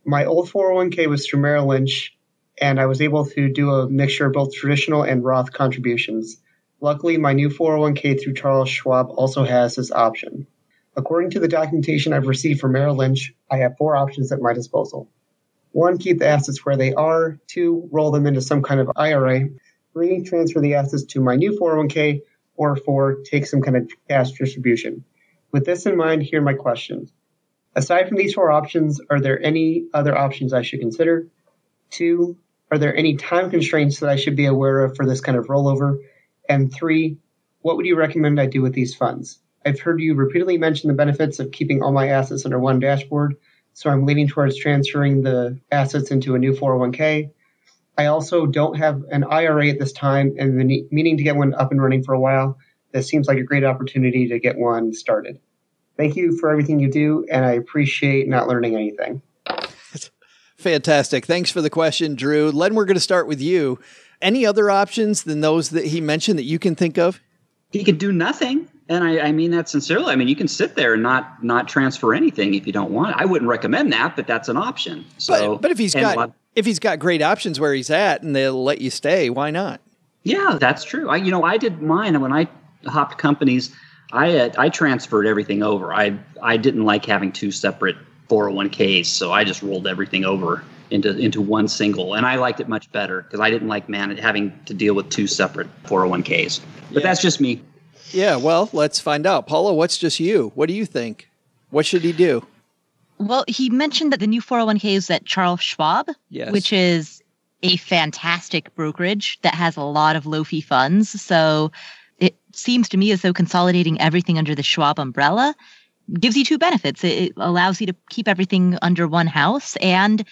My old 401k was through Merrill Lynch, and I was able to do a mixture of both traditional and Roth contributions. Luckily, my new 401k through Charles Schwab also has this option. According to the documentation I've received from Merrill Lynch, I have 4 options at my disposal. 1, keep the assets where they are. 2, roll them into some kind of IRA. 3, transfer the assets to my new 401k. Or 4, take some kind of cash distribution. With this in mind, here are my questions. Aside from these 4 options, are there any other options I should consider? 2, are there any time constraints that I should be aware of for this kind of rollover? And 3, what would you recommend I do with these funds? I've heard you repeatedly mention the benefits of keeping all my assets under one dashboard, so I'm leaning towards transferring the assets into a new 401k. I also don't have an IRA at this time and been meaning to get one up and running for a while. This seems like a great opportunity to get one started. Thank you for everything you do, and I appreciate not learning anything. Fantastic. Thanks for the question, Drew. Len, we're going to start with you. Any other options than those that he mentioned that you can think of? He could do nothing. And I mean that sincerely. I mean, you can sit there and not transfer anything if you don't want it. I wouldn't recommend that, but that's an option. So, but if he's got great options where he's at and they'll let you stay, why not? Yeah, that's true. I did mine when I hopped companies. I transferred everything over. I didn't like having 2 separate 401ks, so I just rolled everything over into one single, and I liked it much better because I didn't like having to deal with 2 separate 401ks. But that's just me. Yeah, well, let's find out. Paula, what's just you? What do you think? What should he do? Well, he mentioned that the new 401k is at Charles Schwab, yes, which is a fantastic brokerage that has a lot of low-fee funds. So it seems to me as though consolidating everything under the Schwab umbrella gives you 2 benefits. It allows you to keep everything under one house, and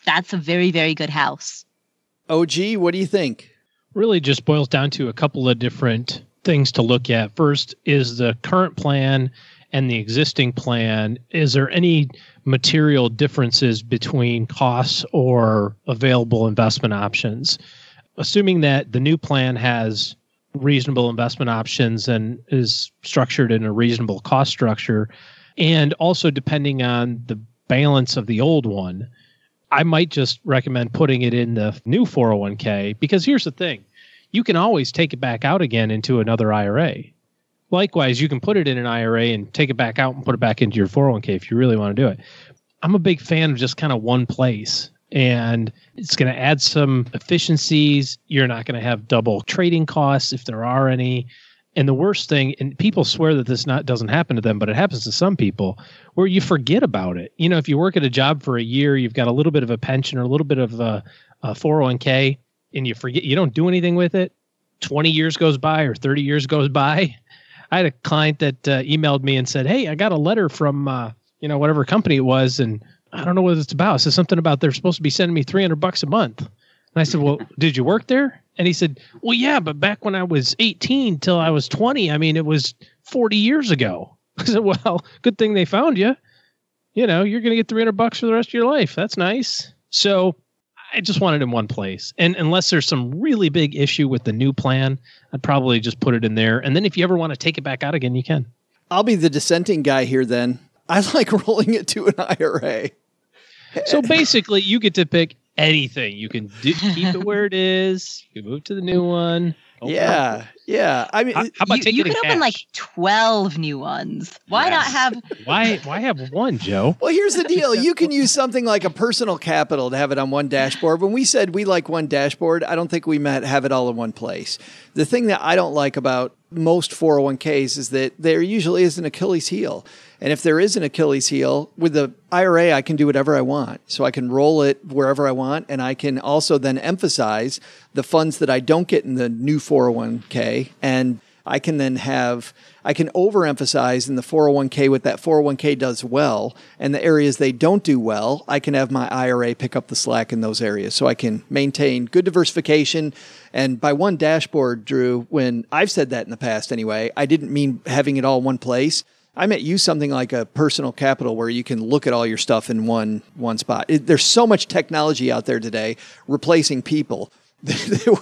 that's a very, very good house. OG, what do you think? Really just boils down to a couple of different things to look at. First, is the current plan and the existing plan, is there any material differences between costs or available investment options? Assuming that the new plan has reasonable investment options and is structured in a reasonable cost structure, and also depending on the balance of the old one, I might just recommend putting it in the new 401k, because here's the thing. You can always take it back out again into another IRA. Likewise, you can put it in an IRA and take it back out and put it back into your 401k if you really want to do it. I'm a big fan of just kind of one place, and it's going to add some efficiencies. You're not going to have double trading costs if there are any. And the worst thing, and people swear that this doesn't happen to them, but it happens to some people, where you forget about it. You know, if you work at a job for a year, you've got a little bit of a pension or a little bit of a 401k, and you forget, you don't do anything with it. 20 years goes by or 30 years goes by. I had a client that emailed me and said, hey, I got a letter from, whatever company it was, and I don't know what it's about. It says something about they're supposed to be sending me $300 a month. And I said, well, did you work there? And he said, well, yeah, but back when I was 18 till I was 20, I mean, it was 40 years ago. I said, well, good thing they found you. You know, you're going to get $300 for the rest of your life. That's nice. So I just want it in one place. And unless there's some really big issue with the new plan, I'd probably just put it in there. And then if you ever want to take it back out again, you can. I'll be the dissenting guy here then. I like rolling it to an IRA. So basically, you get to pick anything. You can keep it where it is. You can move to the new one. Yeah. I mean, how about you taking could open like 12 new ones. Why not have? Why have one, Joe? Well, here's the deal. You can use something like a personal capital to have it on one dashboard. When we said we like one dashboard, I don't think we meant have it all in one place. The thing that I don't like about most 401ks is that there usually is an Achilles heel. And if there is an Achilles heel, with the IRA, I can do whatever I want. So I can roll it wherever I want. And I can also then emphasize the funds that I don't get in the new 401k. And I can then I can overemphasize in the 401k what that 401k does well. And the areas they don't do well, I can have my IRA pick up the slack in those areas. So I can maintain good diversification. And by one dashboard, Drew, when I've said that in the past anyway, I didn't mean having it all in one place. I meant use something like a personal capital where you can look at all your stuff in one spot. There's so much technology out there today replacing people that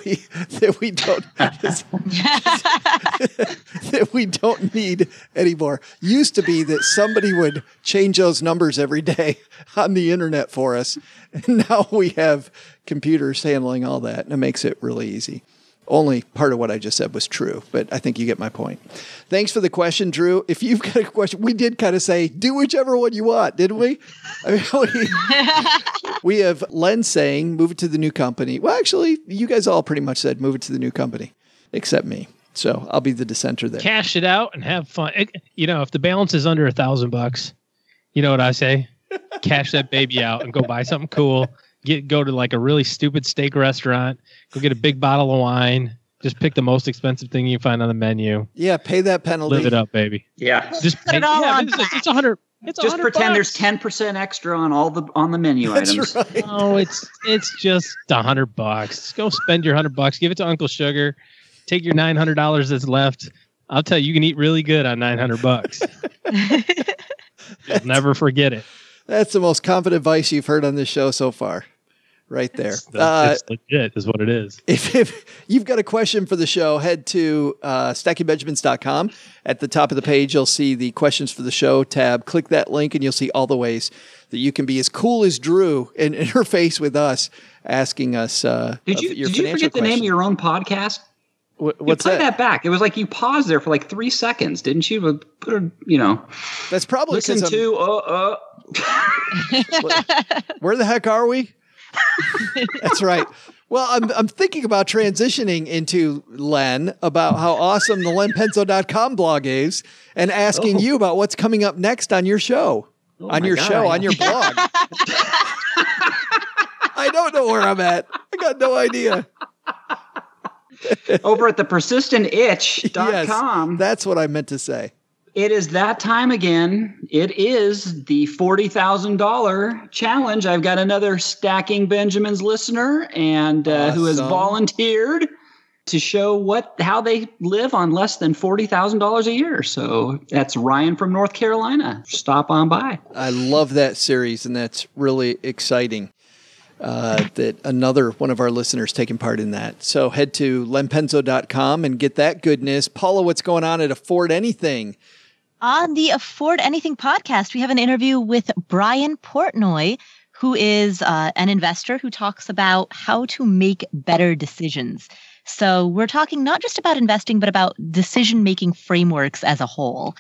we don't need anymore. Used to be that somebody would change those numbers every day on the internet for us. And now we have computers handling all that, and it makes it really easy. Only part of what I just said was true, but I think you get my point. Thanks for the question, Drew. If you've got a question, we did kind of say, do whichever one you want, didn't we? I mean, we have Len saying, move it to the new company. Well, actually, you guys all pretty much said, move it to the new company, except me. So I'll be the dissenter there. Cash it out and have fun. If the balance is under $1,000, you know what I say? Cash that baby out and go buy something cool. Go to like a really stupid steak restaurant. Go get a big bottle of wine. Just pick the most expensive thing you find on the menu. Yeah, pay that penalty. Live it up, baby. Yeah, just pay. It's $100. Just pretend there's 10% extra on the menu items. Right. No, it's just $100. Just go spend your $100. Give it to Uncle Sugar. Take your $900 that's left. I'll tell you can eat really good on $900. You'll never forget it. That's the most confident advice you've heard on this show so far. Right there. It's legit is what it is. If you've got a question for the show, head to stackingbenjamins.com. At the top of the page, you'll see the questions for the show tab. Click that link and you'll see all the ways that you can be as cool as Drew and interface with us, asking us Did you forget the name of your own podcast? What's play that back. It was like you paused there for like 3 seconds, didn't you? That's probably listen to Where the heck are we? That's right. Well, I'm thinking about transitioning into Len about how awesome the lenpenzo.com blog is and asking you about what's coming up next on your show. On your blog. I don't know where I'm at. I got no idea. Over at the persistentitch.com. Yes, that's what I meant to say. It is that time again. It is the $40,000 challenge. I've got another Stacking Benjamins listener and who has volunteered to show how they live on less than $40,000 a year. So that's Ryan from North Carolina. Stop on by. I love that series, and that's really exciting. That another one of our listeners taking part in that. So head to lenpenzo.com and get that goodness. Paula, what's going on at Afford Anything? On the Afford Anything podcast, we have an interview with Brian Portnoy, who is an investor who talks about how to make better decisions. So we're talking not just about investing, but about decision-making frameworks as a whole.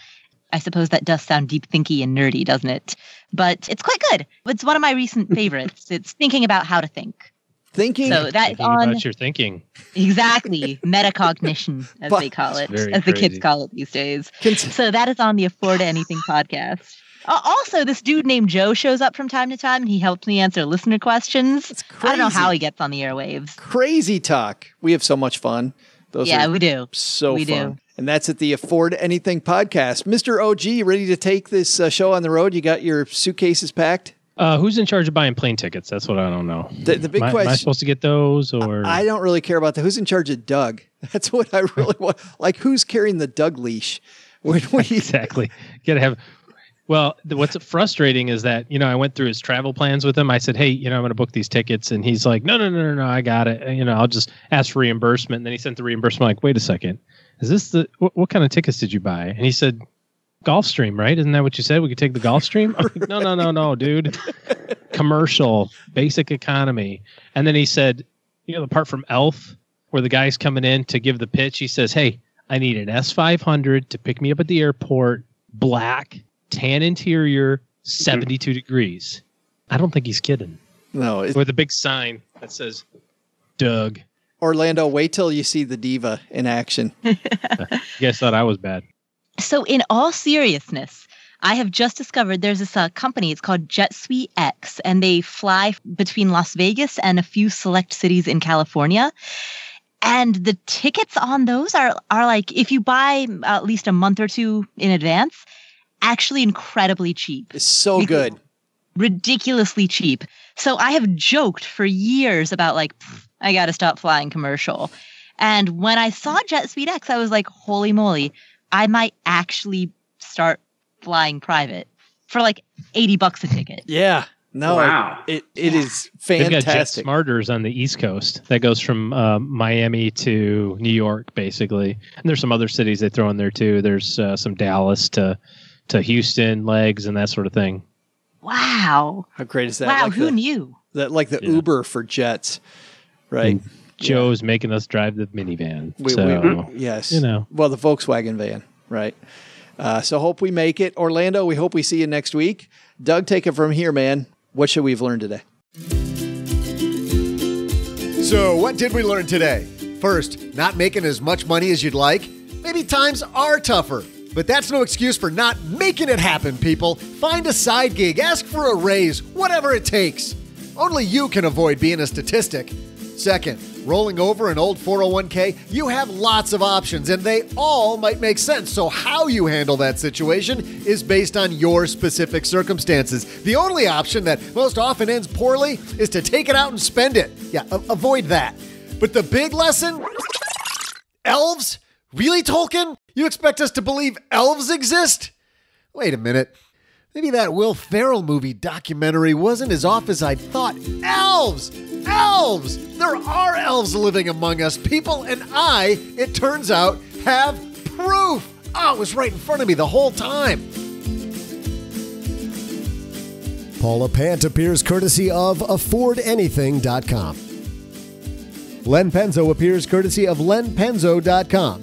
I suppose that does sound deep thinky and nerdy, doesn't it? But it's quite good. It's one of my recent favorites. It's thinking about how to think. Thinking? So that's thinking on about your thinking. Exactly. Metacognition, as they call it, as the kids call it these days. So that is on the Afford Anything podcast. Also, this dude named Joe shows up from time to time, and he helps me answer listener questions. It's crazy. I don't know how he gets on the airwaves. Crazy talk. We have so much fun. We do. So we fun. do. And that's at the Afford Anything podcast. Mr. OG, ready to take this show on the road? You got your suitcases packed? Who's in charge of buying plane tickets? That's what I don't know. The big question. Am I supposed to get those? Or I don't really care about that. Who's in charge of Doug? That's what I really want. Like, who's carrying the Doug leash? Exactly. Gotta have. Well, what's frustrating is that, I went through his travel plans with him. I said, hey, I'm going to book these tickets. And he's like, no, I got it. I'll just ask for reimbursement. And then he sent the reimbursement. I'm like, wait a second. Is this what kind of tickets did you buy? And he said, Gulfstream, right? Isn't that what you said? We could take the Gulfstream? No, dude. Commercial, basic economy. And then he said, the part from Elf where the guy's coming in to give the pitch, he says, hey, I need an S500 to pick me up at the airport, black, tan interior, 72 degrees. I don't think he's kidding. No. With a big sign that says, Doug. Orlando, wait till you see the diva in action. You guys thought I was bad. So in all seriousness, I have just discovered there's this company. It's called Jet Suite X, and they fly between Las Vegas and a few select cities in California. And the tickets on those are like, if you buy at least a month or two in advance, actually incredibly cheap. It's so good. Ridiculously cheap. So I have joked for years about like, I got to stop flying commercial. And when I saw Jet Suite X, I was like, holy moly, I might actually start flying private for like $80 a ticket. Yeah. No, wow. It is They've got Jet fantastic. Smarters on the East Coast. That goes from Miami to New York, basically. And there's some other cities they throw in there, too. There's some Dallas to Houston, legs, and that sort of thing. Wow. How great is that? Wow, like who knew? Like the Uber for jets, right? And Joe's making us drive the minivan. Yes. Well, the Volkswagen van, right? So hope we make it. Orlando, we hope we see you next week. Doug, take it from here, man. What should we have learned today? So what did we learn today? First, not making as much money as you'd like. Maybe times are tougher. But that's no excuse for not making it happen, people. Find a side gig, ask for a raise, whatever it takes. Only you can avoid being a statistic. Second, rolling over an old 401k, you have lots of options and they all might make sense. So how you handle that situation is based on your specific circumstances. The only option that most often ends poorly is to take it out and spend it. Yeah, avoid that. But the big lesson? Elves? Really, Tolkien? You expect us to believe elves exist? Wait a minute. Maybe that Will Ferrell movie documentary wasn't as off as I thought. Elves! Elves! There are elves living among us, people, and I, it turns out, have proof. Oh, it was right in front of me the whole time. Paula Pant appears courtesy of AffordAnything.com. Len Penzo appears courtesy of LenPenzo.com.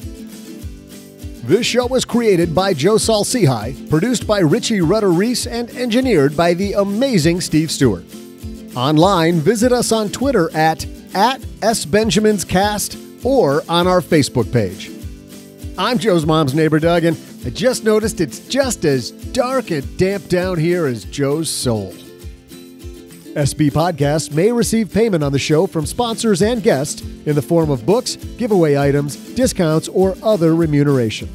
This show was created by Joe Saul-Sehy, produced by Richie Rutter-Reese, and engineered by the amazing Steve Stewart. Online, visit us on Twitter at @SBenjaminsCast or on our Facebook page. I'm Joe's mom's neighbor, Doug, and I just noticed it's just as dark and damp down here as Joe's soul. SB Podcasts may receive payment on the show from sponsors and guests in the form of books, giveaway items, discounts, or other remuneration.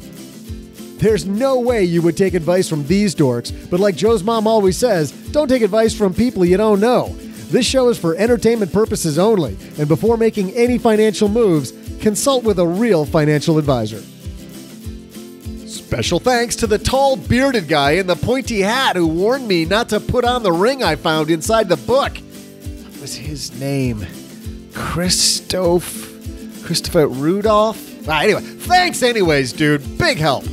There's no way you would take advice from these dorks, but like Joe's mom always says, don't take advice from people you don't know. This show is for entertainment purposes only, and before making any financial moves, consult with a real financial advisor. Special thanks to the tall, bearded guy in the pointy hat who warned me not to put on the ring I found inside the book. What was his name? Christopher Rudolph? Anyway, thanks anyways, dude. Big help.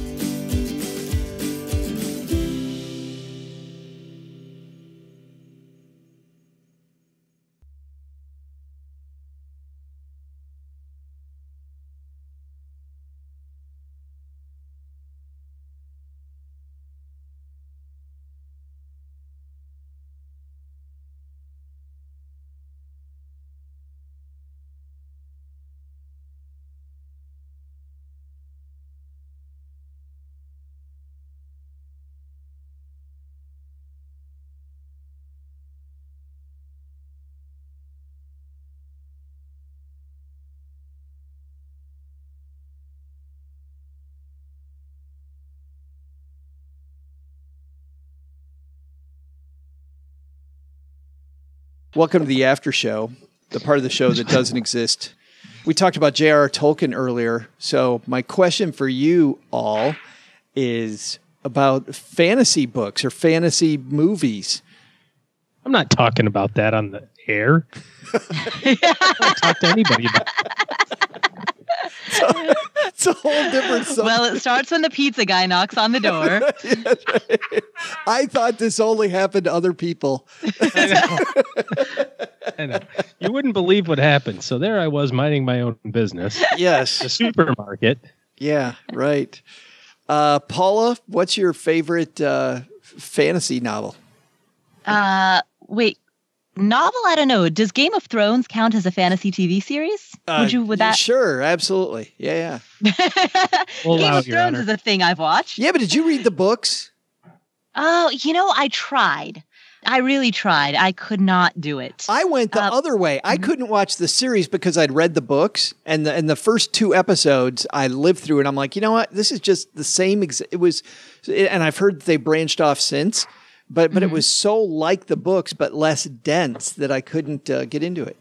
Welcome to the after show, the part of the show that doesn't exist. We talked about J.R.R. Tolkien earlier, so my question for you all is about fantasy books or fantasy movies. I'm not talking about that on the air. I don't talk to anybody about So a whole different subject. Well, it starts when the pizza guy knocks on the door. That's right. I thought this only happened to other people. I know. You wouldn't believe what happened. So there I was minding my own business. Yes. The supermarket. Yeah, right. Paula, what's your favorite fantasy novel? Wait, novel? I don't know. Does Game of Thrones count as a fantasy TV series? Would that? Sure, absolutely. Yeah. We'll Game allow of it, Your Thrones Honor. is a thing I've watched. Yeah, but did you read the books? Oh, I tried. I really tried. I could not do it. I went the other way. I couldn't watch the series because I'd read the books, and the first 2 episodes I lived through, and I'm like, you know what? This is just the same. It was, and I've heard they branched off since, but it was so like the books, but less dense that I couldn't get into it.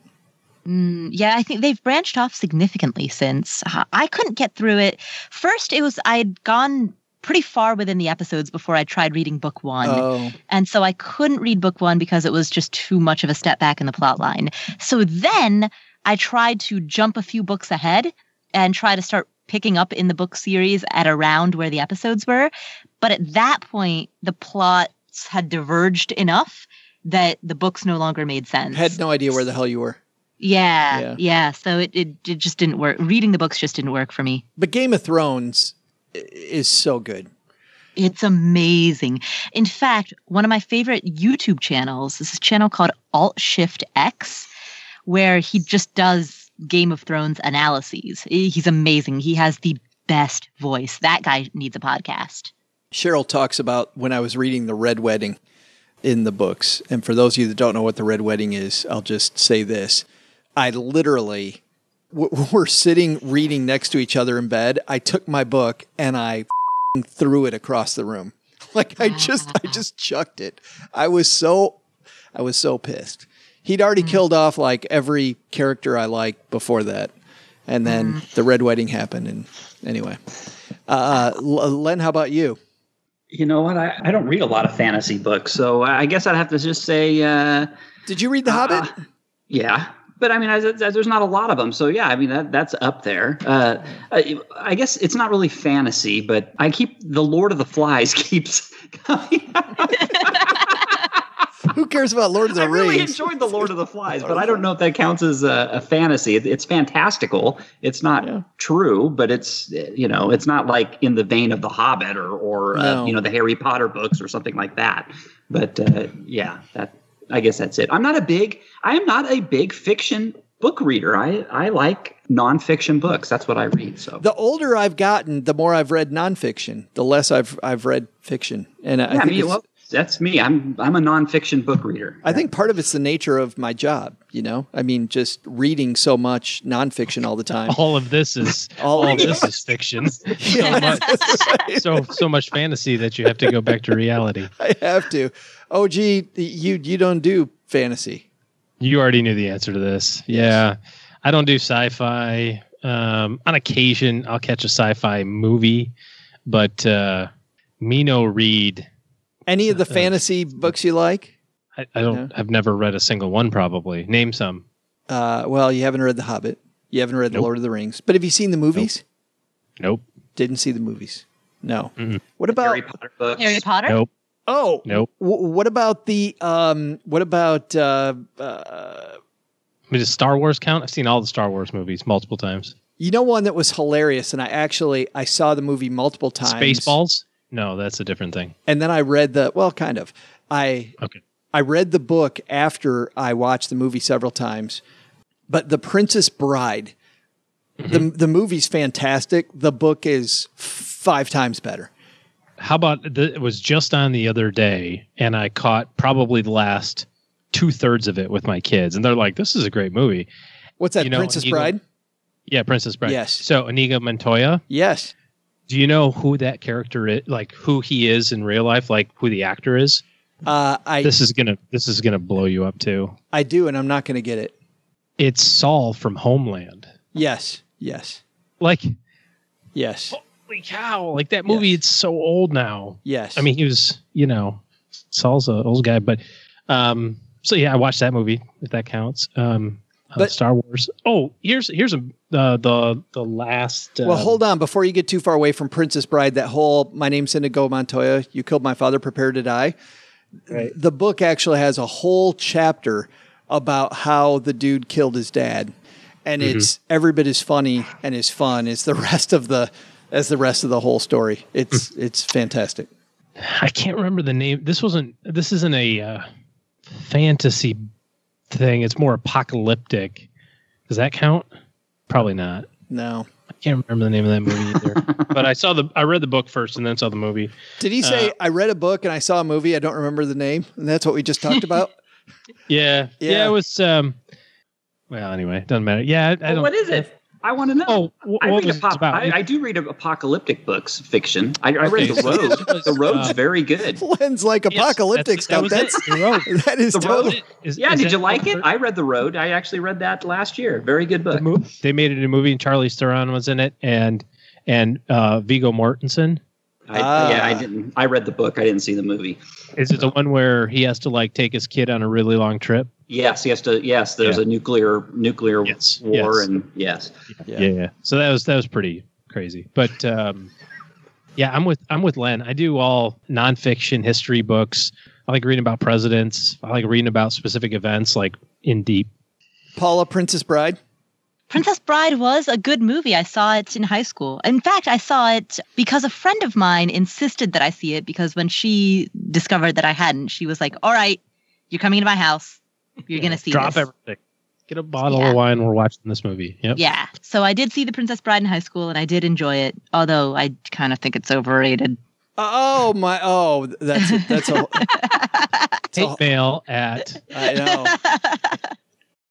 Yeah, I think they've branched off significantly since. I couldn't get through it. First, I'd gone pretty far within the episodes before I tried reading book 1. Oh. And so I couldn't read book 1 because it was just too much of a step back in the plot line. So then I tried to jump a few books ahead and try to start picking up in the book series at around where the episodes were. But at that point, the plots had diverged enough that the books no longer made sense. Had no idea where the hell you were. Yeah. So it just didn't work. Reading the books just didn't work for me. But Game of Thrones is so good. It's amazing. In fact, one of my favorite YouTube channels is a channel called Alt Shift X, where he just does Game of Thrones analyses. He's amazing. He has the best voice. That guy needs a podcast. Cheryl talks about when I was reading The Red Wedding in the books. And for those of you that don't know what The Red Wedding is, I'll just say this. I literally, we're sitting reading next to each other in bed. I took my book and I threw it across the room. Like I just chucked it. I was so pissed. He'd already killed off like every character I liked before that. And then The Red Wedding happened. And anyway, Len, how about you? You know what? I don't read a lot of fantasy books, so I guess I'd have to just say. Did you read The Hobbit? Yeah, but I mean, there's not a lot of them, so yeah, I mean that's up there. I guess it's not really fantasy, but I keep The Lord of the Flies keeps coming out. Who cares about Lord of the Rings? I really enjoyed The Lord of the Flies, but I don't know if that counts as a fantasy. It's fantastical. It's not true, but it's it's not like in the vein of The Hobbit or the Harry Potter books or something like that. But I guess that's it. I am not a big fiction book reader. I like nonfiction books. That's what I read. So the older I've gotten, the more I've read nonfiction. The less I've read fiction, and I think that's me. I'm a nonfiction book reader. I think part of it's the nature of my job. I mean, just reading so much nonfiction all the time. All of this is fiction. So much fantasy that you have to go back to reality. I have to. Oh, gee, you don't do fantasy. You already knew the answer to this. Yeah, I don't do sci-fi. On occasion, I'll catch a sci-fi movie, but me no read. Any of the fantasy books you like? I don't. I've never read a single one. Probably name some. Well, you haven't read The Hobbit. You haven't read The Lord of the Rings. But have you seen the movies? Nope. Didn't see the movies. No. Mm-mm. What about Harry Potter books? Harry Potter? Nope. Oh, nope. What about the Does Star Wars count? I've seen all the Star Wars movies multiple times. You know one that was hilarious, and I saw the movie multiple times. Spaceballs? No, that's a different thing. And then I read kind of. I read the book after I watched the movie several times. But The Princess Bride, the movie's fantastic. The book is 5 times better. How about it was just on the other day, and I caught probably the last 2/3 of it with my kids, and they're like, "This is a great movie." What's that? Princess Bride? Yeah, Princess Bride. Yes. So Inigo Montoya. Yes. Do you know who that character is? Like who he is in real life? Like who the actor is? This is gonna blow you up too. I do, and I'm not gonna get it. It's Saul from Homeland. Yes. Yes. Holy cow! Like that movie, it's so old now. Yes. I mean, he was, Saul's an old guy, but so yeah, I watched that movie if that counts. Star Wars. Oh, here's the last. Well, hold on before you get too far away from Princess Bride. That whole "My name's Inigo Montoya. You killed my father. Prepare to die." Right. The book actually has a whole chapter about how the dude killed his dad, and it's every bit as funny and as fun as the rest of the whole story. It's fantastic. I can't remember the name. This isn't a fantasy thing. It's more apocalyptic. Does that count? Probably not. No. I can't remember the name of that movie either. But I read the book first and then saw the movie. Did he say I read a book and I saw a movie? I don't remember the name. And that's what we just talked about. Yeah. It was. Well, anyway, doesn't matter. Yeah. I don't. What is it? I want to know. Oh, what was it about? I do read apocalyptic books, fiction. I read The Road. The Road's very good. Len's like apocalyptic stuff. That is The total. Road. Did you like it? I read The Road. I actually read that last year. Very good book. They made it a movie, and Charlize Theron was in it, and Viggo Mortensen. I didn't. I read the book. I didn't see the movie. Is it the one where he has to like take his kid on a really long trip? Yes, he has to. Yes, there's a nuclear war, and yes. Yeah. So that was pretty crazy. But I'm with Len. I do all nonfiction history books. I like reading about presidents. I like reading about specific events, like in deep. Paula, Princess Bride. Princess Bride was a good movie. I saw it in high school. In fact, I saw it because a friend of mine insisted that I see it, because when she discovered that I hadn't, she was like, all right, you're coming to my house. You're going to see Drop this. everything. Get a bottle of wine. We're watching this movie. Yep. Yeah. So I did see The Princess Bride in high school, and I did enjoy it, although I kind of think it's overrated. Oh, my. Oh, that's a hate mail at. I know.